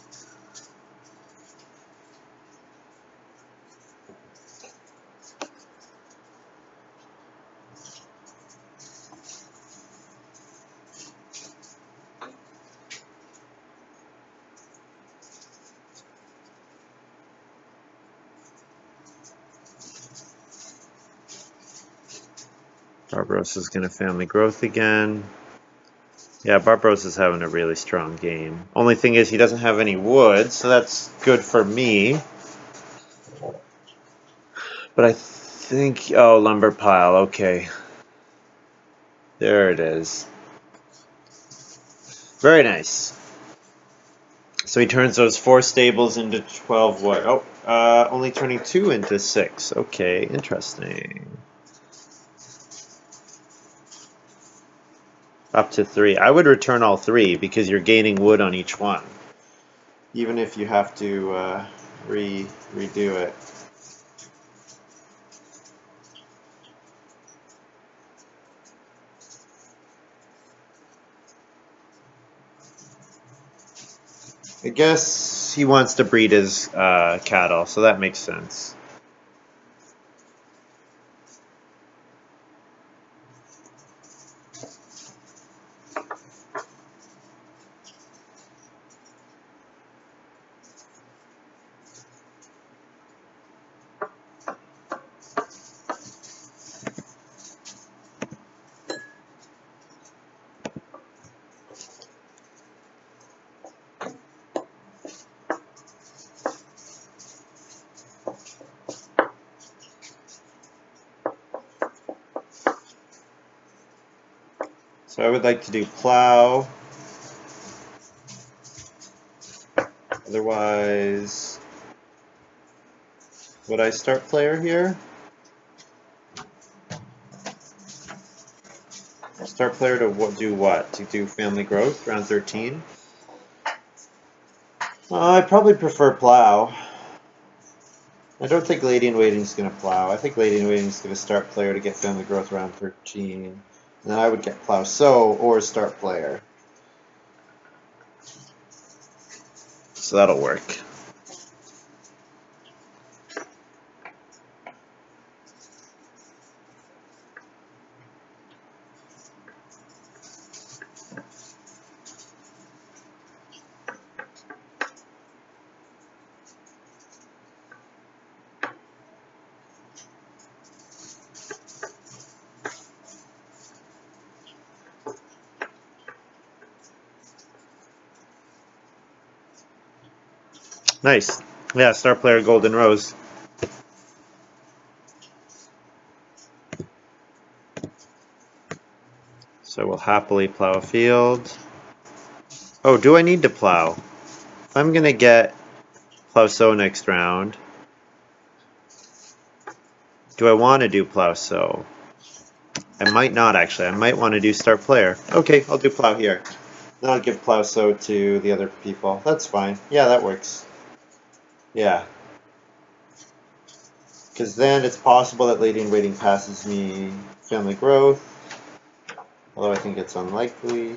Barbarossa's going to family growth again. Yeah, Barbarossa's having a really strong game. Only thing is he doesn't have any wood, so that's good for me. But I think... Oh, lumber pile. Okay. There it is. Very nice. So he turns those 4 stables into 12 wood. Oh, only turning 2 into 6. Okay, interesting. Up to 3. I would return all 3 because you're gaining wood on each one. Even if you have to redo it. I guess he wants to breed his cattle, so that makes sense. So I would like to do plow. Otherwise, would I start player here? Start player to do what? To do family growth, round 13? I probably prefer plow. I don't think Lady in Waiting is going to plow. I think Lady in Waiting is going to start player to get family growth round 13. And then I would get plow so or start player. So that'll work. Nice. Yeah, star player Golden Rose. So we'll happily plow a field. Oh, do I need to plow? If I'm going to get plow sow next round, do I want to do plow sow? I might not actually. I might want to do start player. Okay, I'll do plow here. Then I'll give plow sow to the other people. That's fine. Yeah, that works. Yeah. Because then it's possible that Lady in Waiting passes me family growth. Although I think it's unlikely.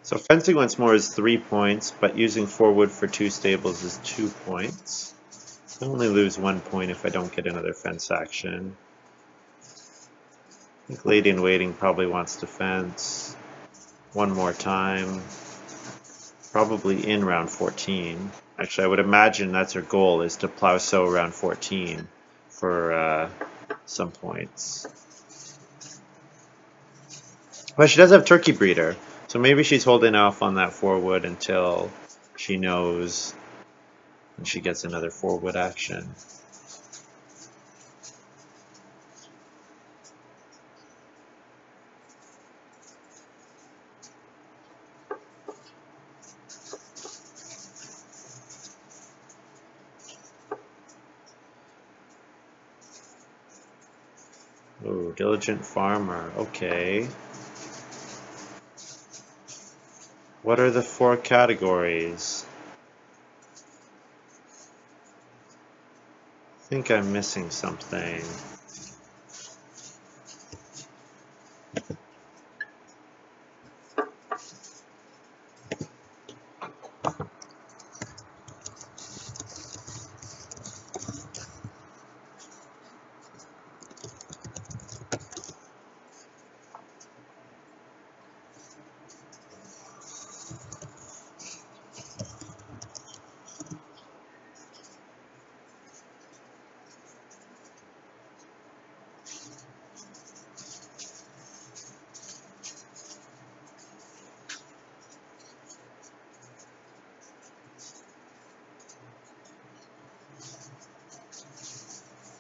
So fencing once more is 3 points, but using 4 wood for 2 stables is 2 points. I only lose 1 point if I don't get another fence action. I think Lady in Waiting probably wants to fence one more time, probably in round 14. Actually, I would imagine that's her goal, is to plow sow round 14 for some points. But she does have Turkey Breeder, so maybe she's holding off on that 4 wood until she knows and she gets another 4 wood action. Oh, Diligent Farmer, okay. What are the 4 categories? I think I'm missing something.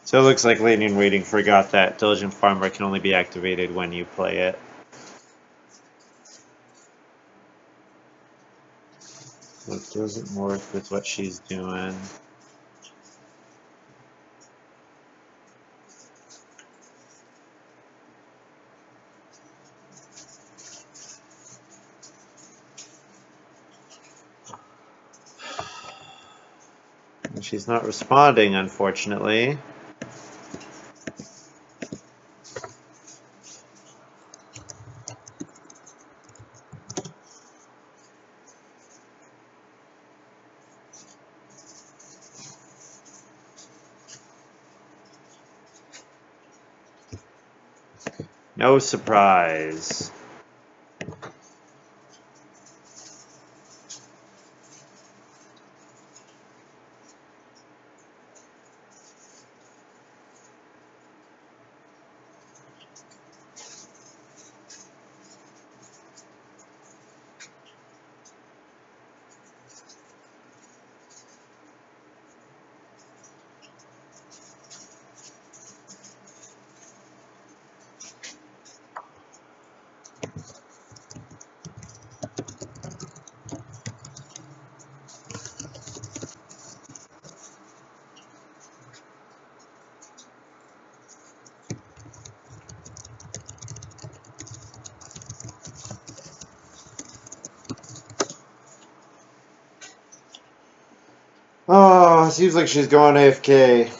So it looks like Lady in Waiting forgot that Diligent Farmer can only be activated when you play it. So it doesn't work with what she's doing. And she's not responding, unfortunately. No surprise. Oh, seems like she's going AFK.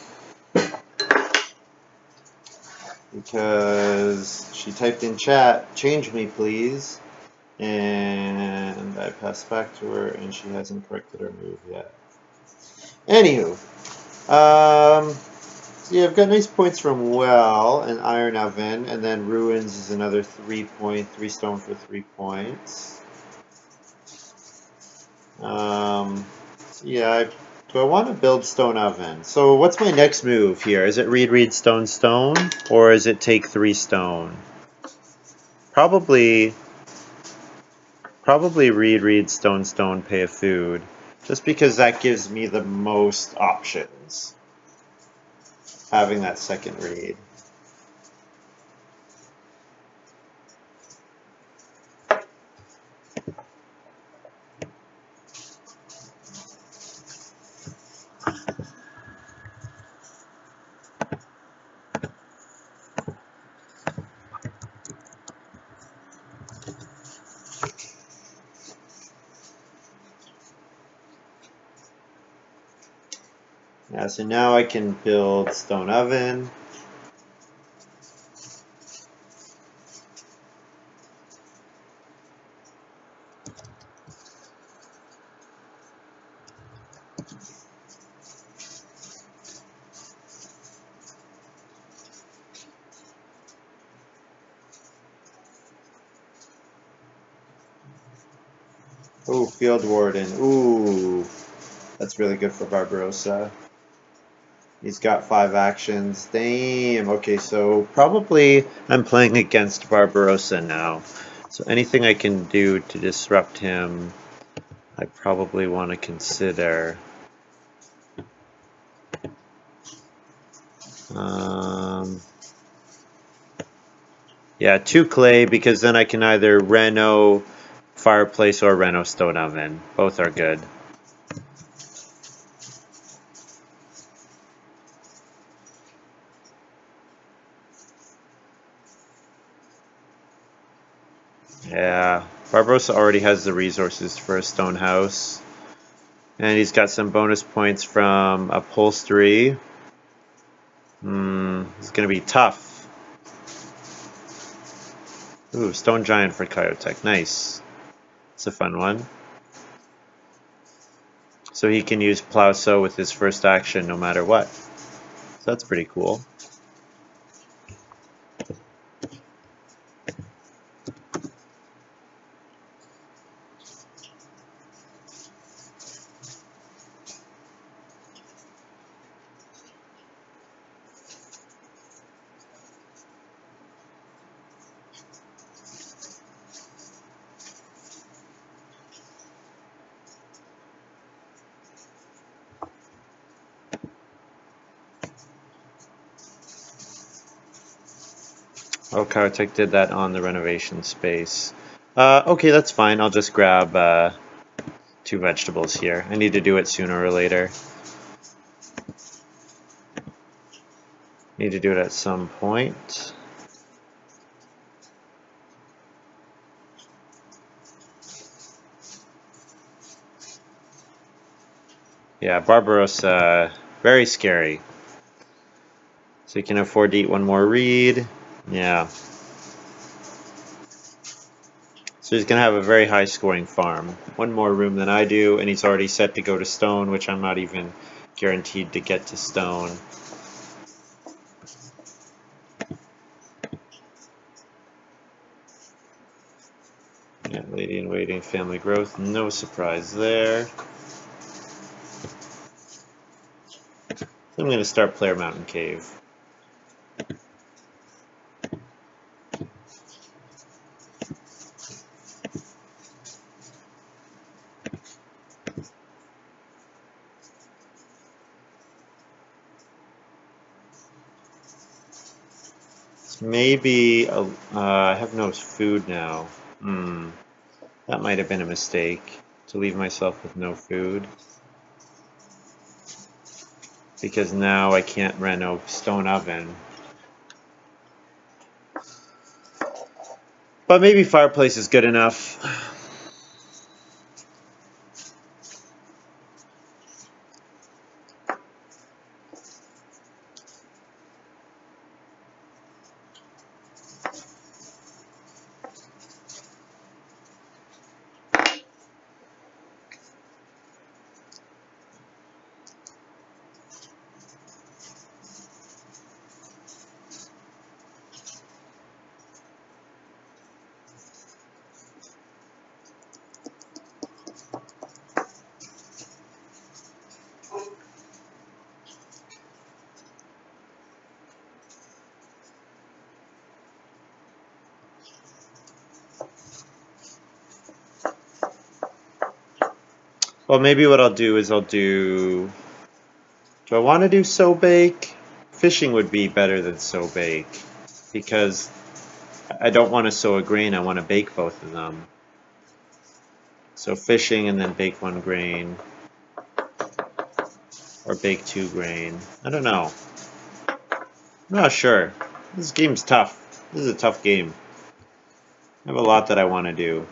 Because she typed in chat, change me please. And I passed back to her and she hasn't corrected her move yet. Anywho. So yeah, I've got nice points from Well and Iron Oven, and then Ruins is another 3 stone for 3 points. So yeah, do I want to build Stone Oven? So what's my next move here? Is it read, stone, stone? Or is it take 3 stone? Probably read, stone, stone, pay a food. Just because that gives me the most options. Having that second read. Yeah, so now I can build Stone Oven. Oh, Field Warden. Ooh, that's really good for Barbarossa. He's got 5 actions. Damn. Okay, so probably I'm playing against Barbarossa now. So anything I can do to disrupt him, I probably want to consider. Yeah, 2 clay, because then I can either reno fireplace or reno stone oven. Both are good. Yeah, Barbarossa already has the resources for a stone house. And he's got some bonus points from upholstery. It's going to be tough. Ooh, Stone Giant for Kyotech. Nice. It's a fun one. So he can use Plow Sow with his first action no matter what. So that's pretty cool. Oh, Kyotech did that on the renovation space. Okay, that's fine. I'll just grab 2 vegetables here. I need to do it sooner or later. Need to do it at some point. Yeah, Barbarossa, very scary. So you can afford to eat 1 more reed. Yeah. So he's going to have a very high scoring farm. 1 more room than I do, and he's already set to go to stone, which I'm not even guaranteed to get to stone. Yeah, Lady in Waiting, Family Growth, no surprise there. So I'm going to start Player Mountain Cave. Maybe I have no food now. That might have been a mistake to leave myself with no food. Because now I can't reno stone oven. But maybe fireplace is good enough. Well, maybe what I'll do is do I want to do sow bake? Fishing would be better than sow bake because I don't want to sow a grain, I want to bake both of them. So fishing and then bake 1 grain or bake 2 grain. I don't know. I'm not sure. This game's tough. This is a tough game. I have a lot that I want to do.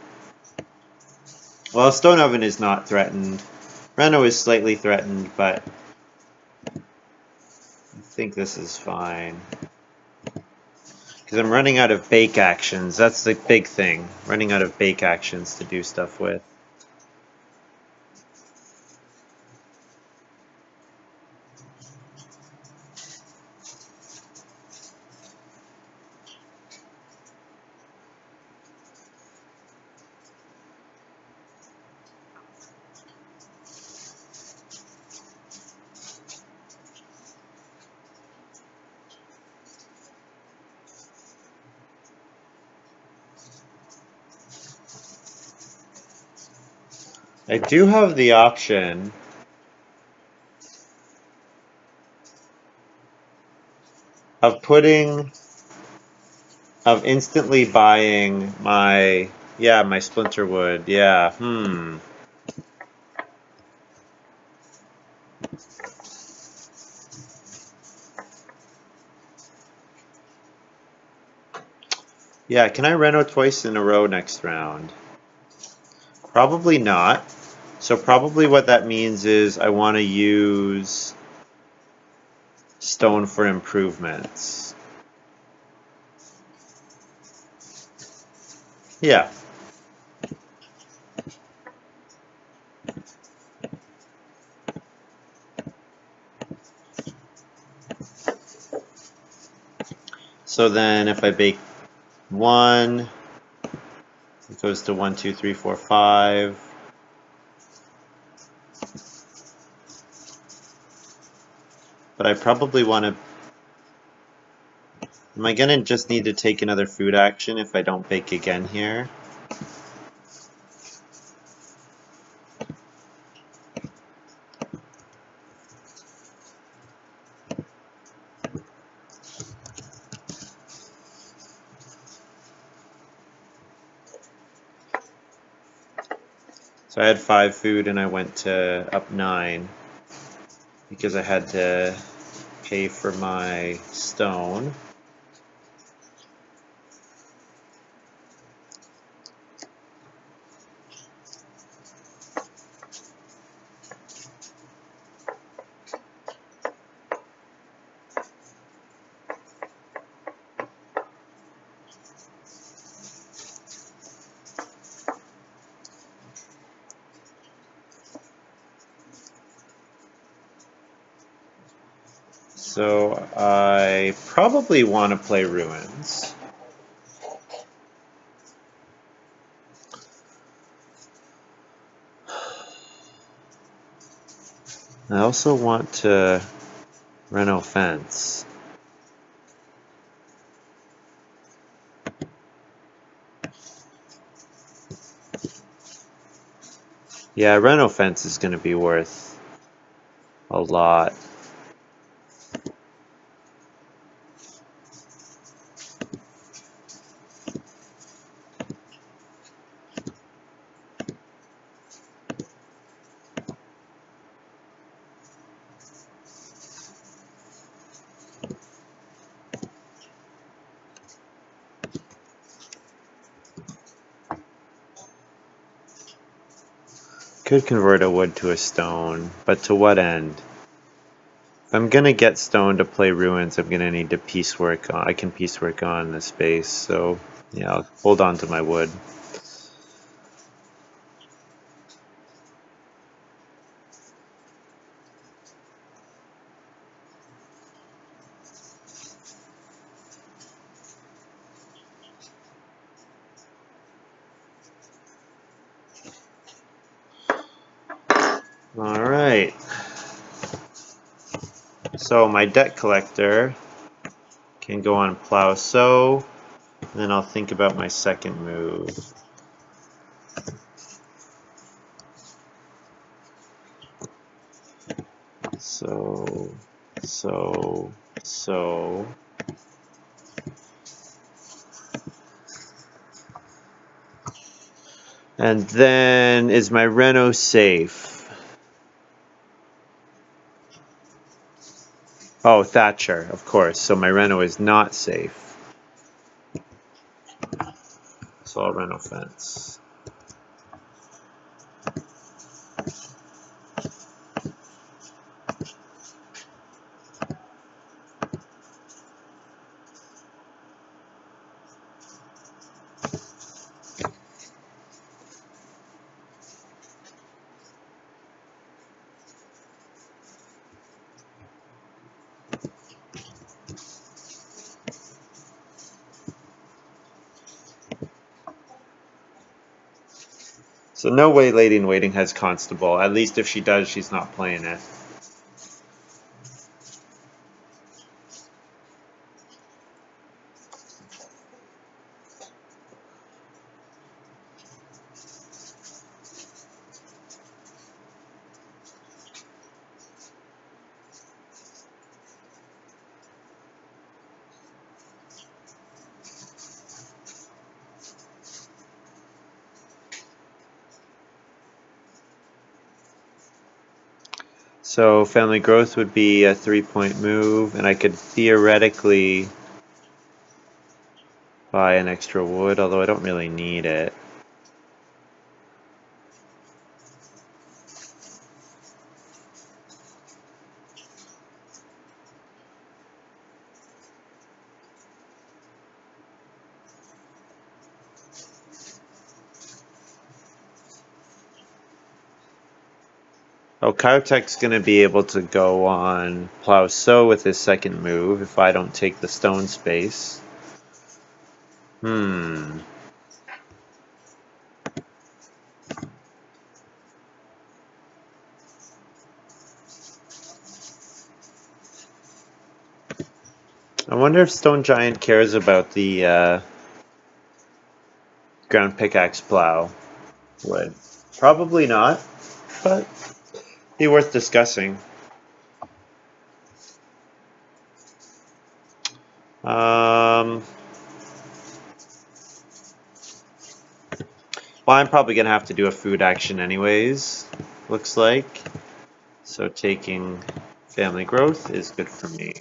Well, stone oven is not threatened. Reno is slightly threatened, but I think this is fine. Because I'm running out of bake actions. That's the big thing. Running out of bake actions to do stuff with. I do have the option of instantly buying my, yeah, my splinter wood. Yeah, Yeah, can I reno twice in a row next round? Probably not. So probably what that means is I want to use stone for improvements. Yeah. So then if I bake 1, it goes to 1, 2, 3, 4, 5. But I probably want to... Am I going to just need to take another food action if I don't bake again here? So I had 5 food and I went to up 9 because I had to pay for my stone. So I probably want to play Ruins. I also want to reno fence. Yeah, reno fence is going to be worth a lot. Could convert a wood to a stone, but to what end? If I'm gonna get stone to play Ruins, I'm gonna need to piecework on. I can piecework on the space, so yeah, I'll hold on to my wood. All right. So my debt collector can go on plow sow, and then I'll think about my second move. So. And then is my reno safe? Oh, Thatcher, of course. So my reno is not safe. So I'll reno fence. So no way Lady in Waiting has Constable. At least if she does, she's not playing it. So family growth would be a 3-point move, and I could theoretically buy an extra wood, although I don't really need it. Oh, Kautek's going to be able to go on Plow Sow with his second move if I don't take the stone space. I wonder if Stone Giant cares about the ground pickaxe plow wood. Probably not, but be worth discussing. Well, I'm probably going to have to do a food action anyways, looks like. So taking family growth is good for me.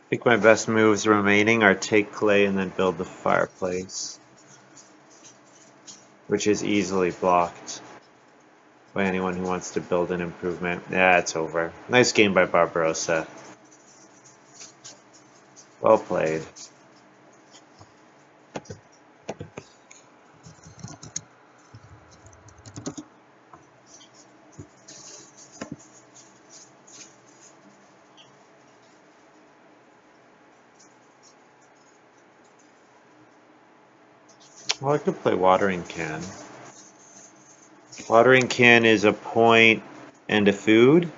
I think my best moves remaining are take clay and then build the fireplace, which is easily blocked by anyone who wants to build an improvement. Yeah, it's over. Nice game by Barbarossa. Well played. Well, I could play watering can. Watering can is a point and a food.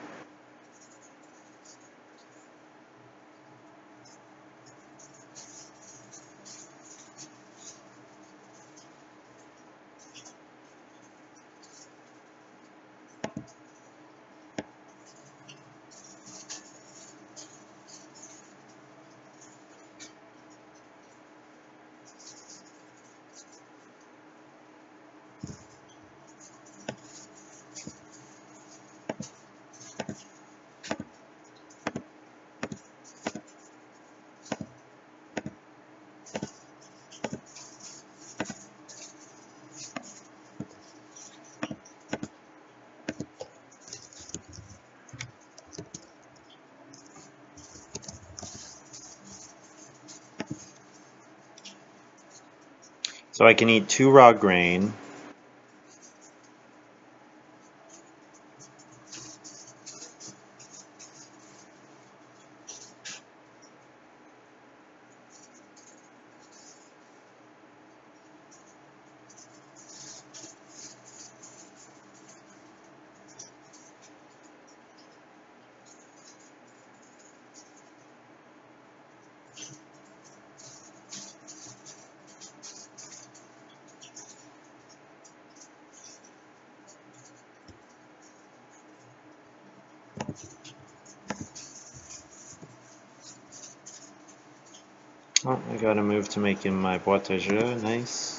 So I can eat 2 raw grain. Oh, I got a move to make in my boîte à jeux. Nice.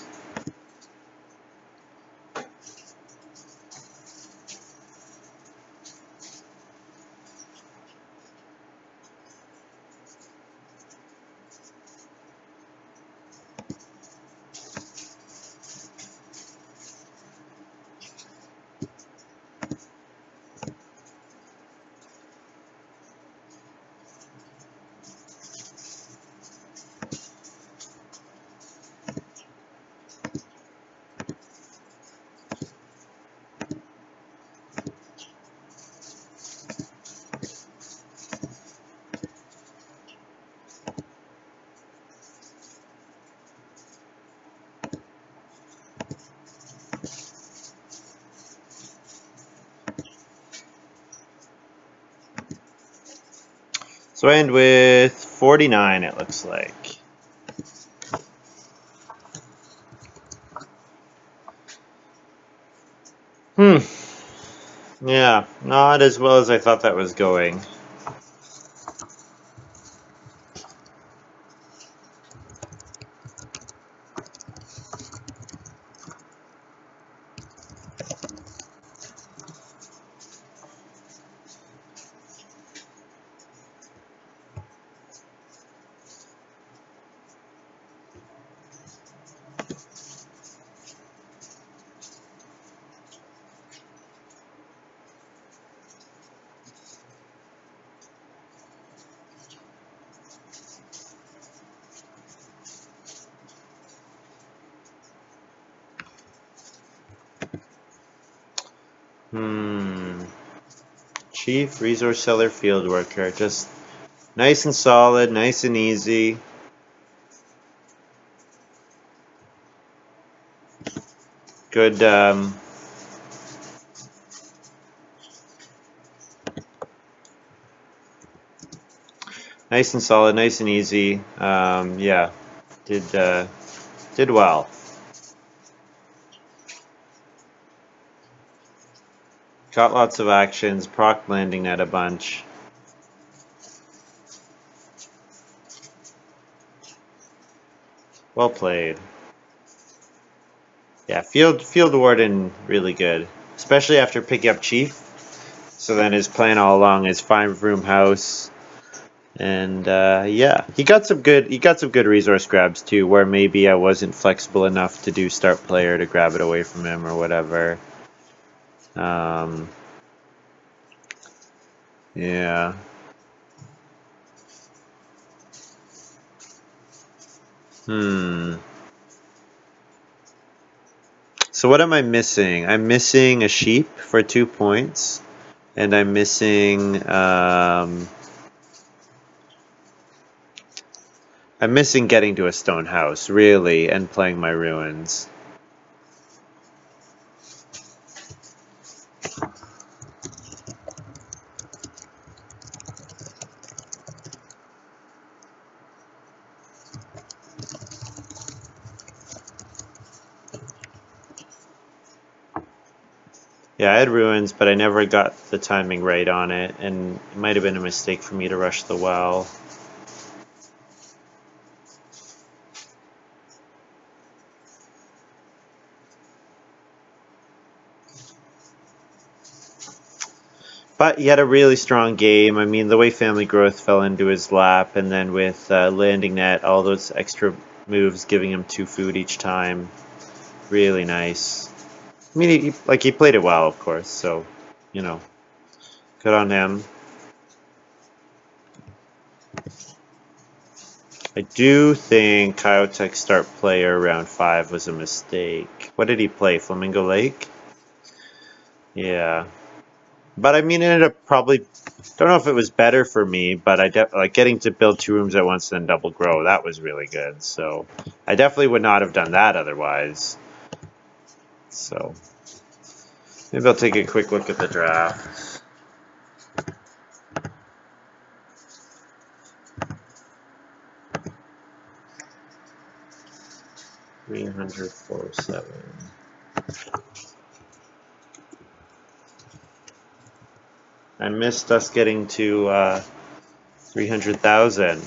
So I end with 49, it looks like. Yeah, not as well as I thought that was going. Chief, resource seller, field worker. Just nice and solid, nice and easy. Good, nice and solid, nice and easy. Yeah, did well. Got lots of actions, proc landing net a bunch. Well played. Yeah, field warden really good, especially after picking up chief. So then his plan all along is 5-room house, and yeah, he got some good resource grabs too, where maybe I wasn't flexible enough to do start player to grab it away from him or whatever. Yeah. So what am I missing? I'm missing a sheep for 2 points, and I'm missing getting to a stone house, really, and playing my ruins. Yeah, I had ruins, but I never got the timing right on it, and it might have been a mistake for me to rush the well. But he had a really strong game. I mean, the way family growth fell into his lap, and then with landing net, all those extra moves giving him 2 food each time. Really nice. I mean, he played it well, of course, so, you know, good on him. I do think Kyotek start player round 5 was a mistake. What did he play? Flamingo Lake? Yeah. But I mean, it ended up probably, don't know if it was better for me, but like getting to build 2 rooms at once and then double grow, that was really good. So I definitely would not have done that otherwise. So maybe I'll take a quick look at the draft. $347. I missed us getting to 300,000.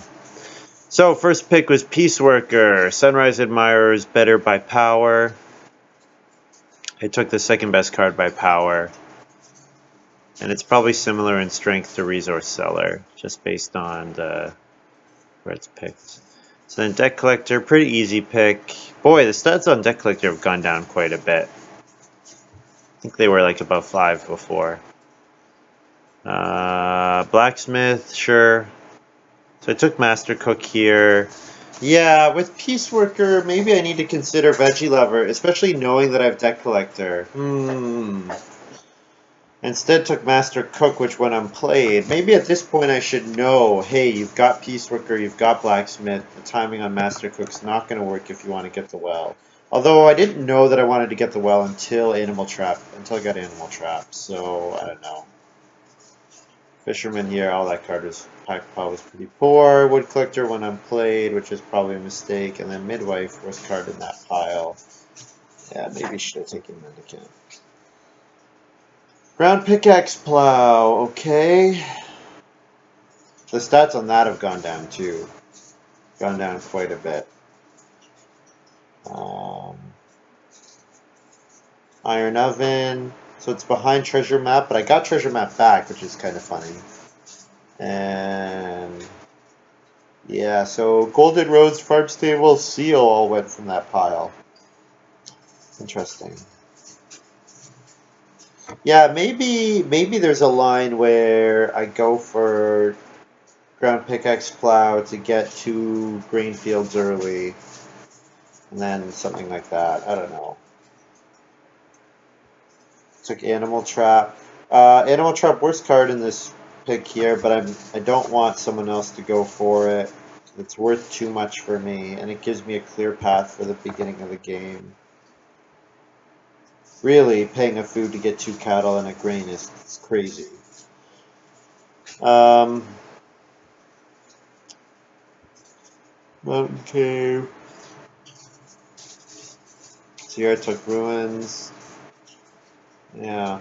So first pick was Pieceworker. Sunrise Admirers better by power. I took the second best card by power. And it's probably similar in strength to Resource Seller, just based on where it's picked. So then Deck Collector, pretty easy pick. Boy, the stats on Deck Collector have gone down quite a bit. I think they were like above 5 before. Blacksmith, sure. So I took Master Cook here. Yeah, with Pieceworker, maybe I need to consider Veggie Lover, especially knowing that I have Deck Collector. Instead took Master Cook, which when I'm played, maybe at this point I should know, hey, you've got Pieceworker, you've got Blacksmith, the timing on Master Cook's not going to work if you want to get the well. Although I didn't know that I wanted to get the well until I got Animal Trap, so I don't know. Fisherman here, all that card was pack pile was pretty poor. Wood Collector when unplayed, which is probably a mistake, and then Midwife, worst card in that pile. Yeah, maybe should have taken that into account. Ground Pickaxe Plow, okay. The stats on that have gone down too. Gone down quite a bit. Iron Oven. So it's behind Treasure Map, but I got Treasure Map back, which is kind of funny. And yeah, so Golden Rose, Farm Stable, Seal all went from that pile. Interesting. Yeah, maybe there's a line where I go for Ground Pickaxe Plow to get 2 grain fields early, and then something like that. I don't know. Took Animal Trap. Animal Trap, worst card in this pick here, but I don't want someone else to go for it. It's worth too much for me, and it gives me a clear path for the beginning of the game. Really, paying a food to get 2 cattle and a grain is crazy. Mountain Cave. Sierra took Ruins. Yeah.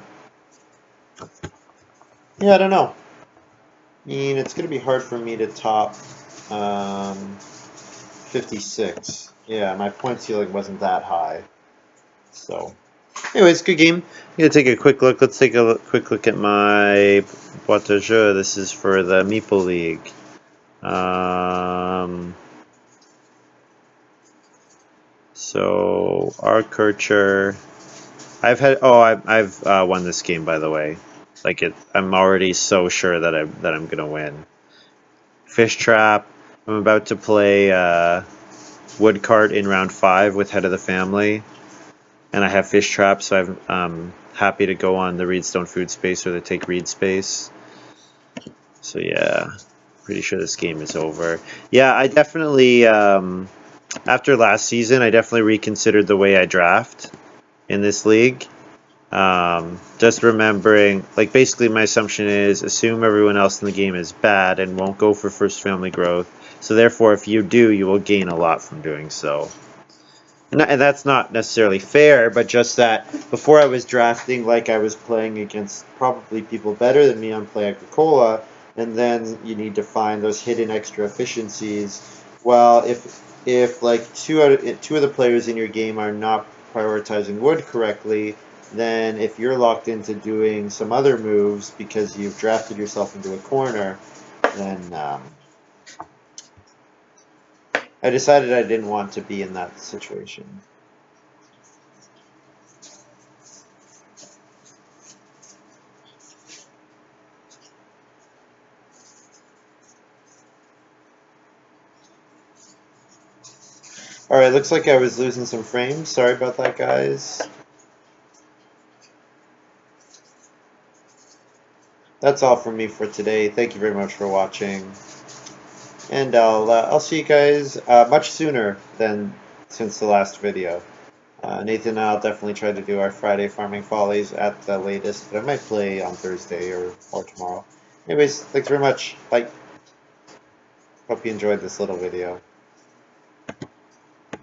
Yeah, I don't know. I mean, it's going to be hard for me to top 56. Yeah, my point ceiling wasn't that high. So, anyways, good game. I'm going to take a quick look. Let's take a quick look at my boîte à jeu. This is for the Meeple League. So, our Kircher. I've won this game, by the way. I'm already so sure that I'm gonna win. Fish Trap. I'm about to play Woodcart in round 5 with Head of the Family, and I have Fish Trap, so I'm happy to go on the Reedstone Food Space or the Take Reed Space. So yeah, pretty sure this game is over. Yeah, I definitely after last season, I definitely reconsidered the way I draft in this league. Just remembering, like, basically my assumption is assume everyone else in the game is bad and won't go for first family growth. So therefore, if you do, you will gain a lot from doing so. And that's not necessarily fair, but just that before I was drafting, like I was playing against probably people better than me on Play-agricola, and then you need to find those hidden extra efficiencies. Well, if like two of the players in your game are not prioritizing wood correctly, then if you're locked into doing some other moves because you've drafted yourself into a corner, then I decided I didn't want to be in that situation. Alright, looks like I was losing some frames. Sorry about that, guys. That's all from me for today. Thank you very much for watching. And I'll see you guys much sooner than since the last video. Nathan and I'll definitely try to do our Friday Farming Follies at the latest, but I might play on Thursday or tomorrow. Anyways, thanks very much. Bye. Hope you enjoyed this little video.